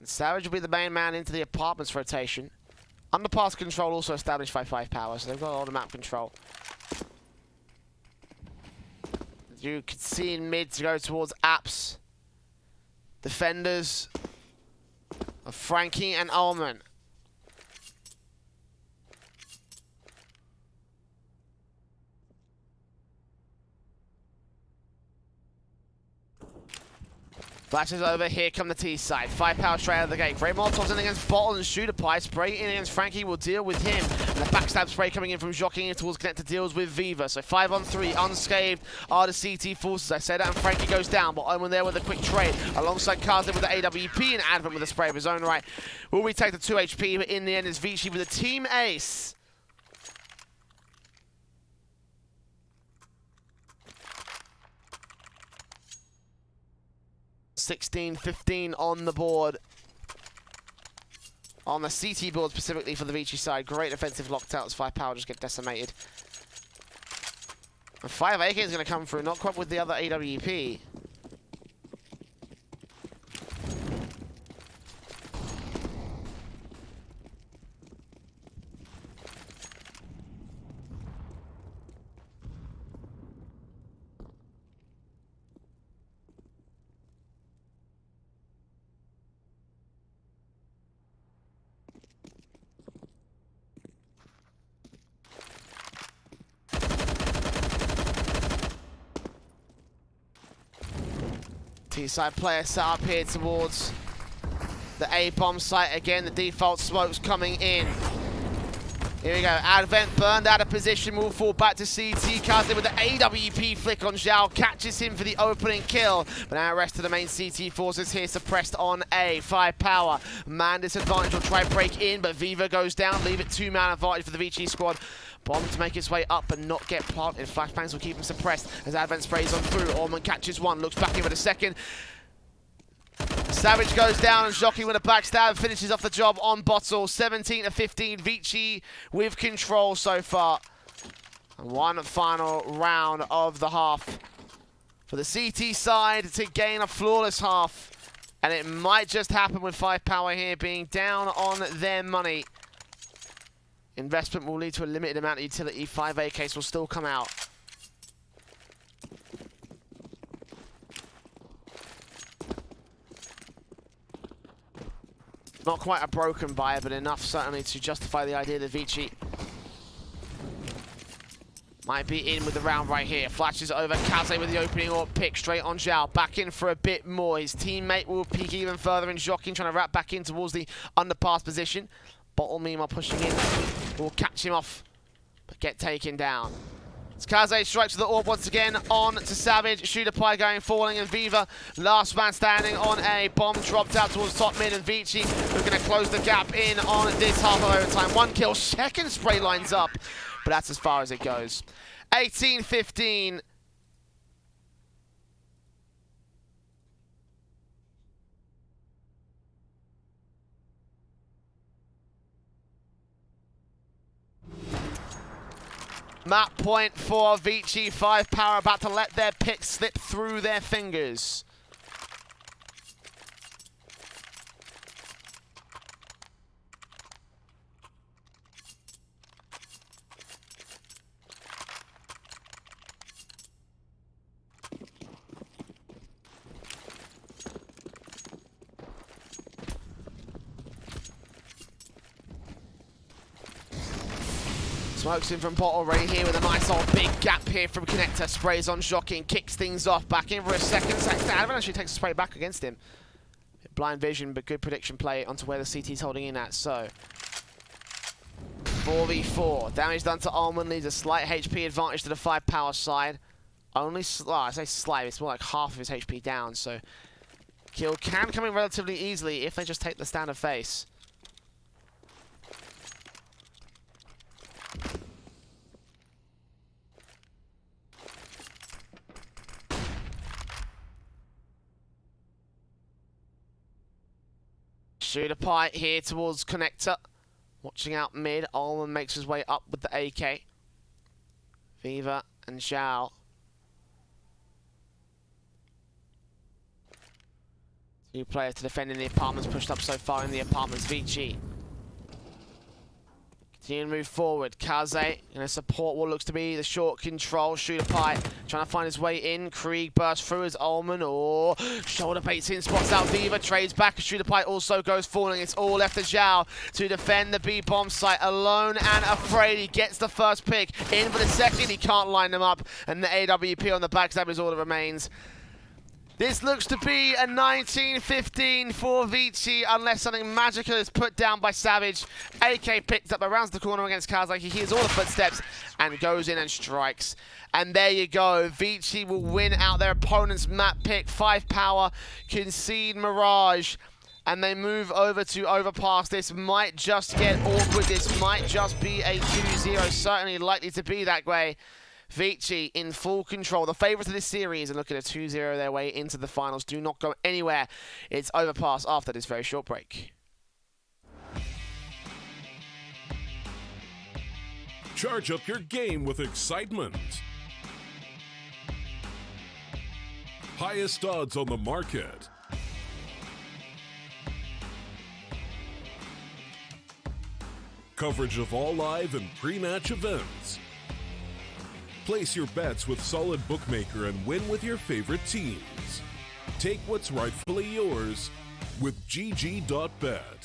Speaker 2: And Savage will be the main man into the apartments rotation. Underpass control also established by 5Power, so they've got a lot of map control. You can see in mid to go towards apps. Defenders of Frankie and Ullman. Flashes over, here come the T side. 5Power straight out of the gate. Great Molotovs in against Bottle and Shooter Pie. Spray in against Frankie will deal with him. And the backstab spray coming in from Joking towards Connector deals with Viva. So 5 on 3, unscathed are the CT forces. I said that, and Frankie goes down, but Omen there with a quick trade. Alongside Kaze with the AWP and Advent with a spray of his own right. Will we take the 2 HP, but in the end it's Vici with a team ace. $16-15 on the board. On the CT board specifically for the Vici side. Great defensive locked-out as 5Power just get decimated. And 5 AK is going to come through, not quite with the other AWP. T-side player set up here towards the A-bomb site. Again, the default smokes coming in. Here we go. Advent burned out of position. Will fall back to CT. Kaze with the AWP flick on Zhao. Catches him for the opening kill. But now the rest of the main CT forces here suppressed on A. 5Power. Man disadvantage will try and break in, but Viva goes down. Leave it 2-man advantage for the Vici squad. Bomb to make its way up but not get planted. Flashbangs will keep him suppressed as Advent sprays on through. Allman catches one, looks back in with a second. Savage goes down and Jockey with a backstab finishes off the job on Bottle. 17-15, Vici with control so far. And one final round of the half for the CT side to gain a flawless half. And it might just happen with 5Power here being down on their money. Investment will lead to a limited amount of utility. 5 AKs will still come out. Not quite a broken buy, but enough certainly to justify the idea that Vici might be in with the round right here. Flashes over Kaze with the opening or pick straight on Zhao. Back in for a bit more. His teammate will peek even further in Jokin, trying to wrap back in towards the underpass position. Bottle meanwhile pushing in. Will catch him off, but get taken down. Kaze strikes with the orb once again on to Savage. Shooter Pie going falling, and Viva last man standing on a bomb dropped out towards top mid, and Vici looking to close the gap in on this half of overtime. 1 kill, second spray lines up, but that's as far as it goes. 18-15. Map point for Vici. 5Power about to let their pick slip through their fingers. Smokes in from Bottle right here with a nice old big gap here from Connector. Sprays on Jokin, kicks things off. Back in for a second. Advent actually takes a spray back against him. Blind vision, but good prediction play onto where the CT's holding in at. So, 4v4. Damage done to Allman leaves a slight HP advantage to the 5Power side. Only, I say slight, it's more like half of his HP down. So, kill can come in relatively easily if they just take the standard face. Shooter Pie here towards Connector. Watching out mid. Allman makes his way up with the AK. Viva and Zhao. Two players to defend in the apartments, pushed up so far in the apartments. Vici. Continue to move forward. Kaze in a support what looks to be the short control. Shooter Pie trying to find his way in. Krieg bursts through as Allman, or shoulder baits in, spots out Viva, trades back. Shooter Pie also goes falling. It's all left to Zhao to defend the B-bomb site. Alone and afraid. He gets the first pick. In for the second, he can't line them up. And the AWP on the backstab is all that remains. This looks to be a 19-15 for Vici, unless something magical is put down by Savage. AK picks up, around the corner against Kaz, like he hears all the footsteps and goes in and strikes. And there you go. Vici will win out their opponent's map pick. 5Power concede Mirage, and they move over to Overpass. This might just get awkward. This might just be a 2-0, certainly likely to be that way. Vici in full control, the favourites of this series, and looking at 2-0 their way into the finals. Do not go anywhere. It's Overpass after this very short break.
Speaker 1: Charge up your game with excitement. Highest odds on the market. Coverage of all live and pre-match events. Place your bets with Solid Bookmaker and win with your favorite teams. Take what's rightfully yours with GG.bet.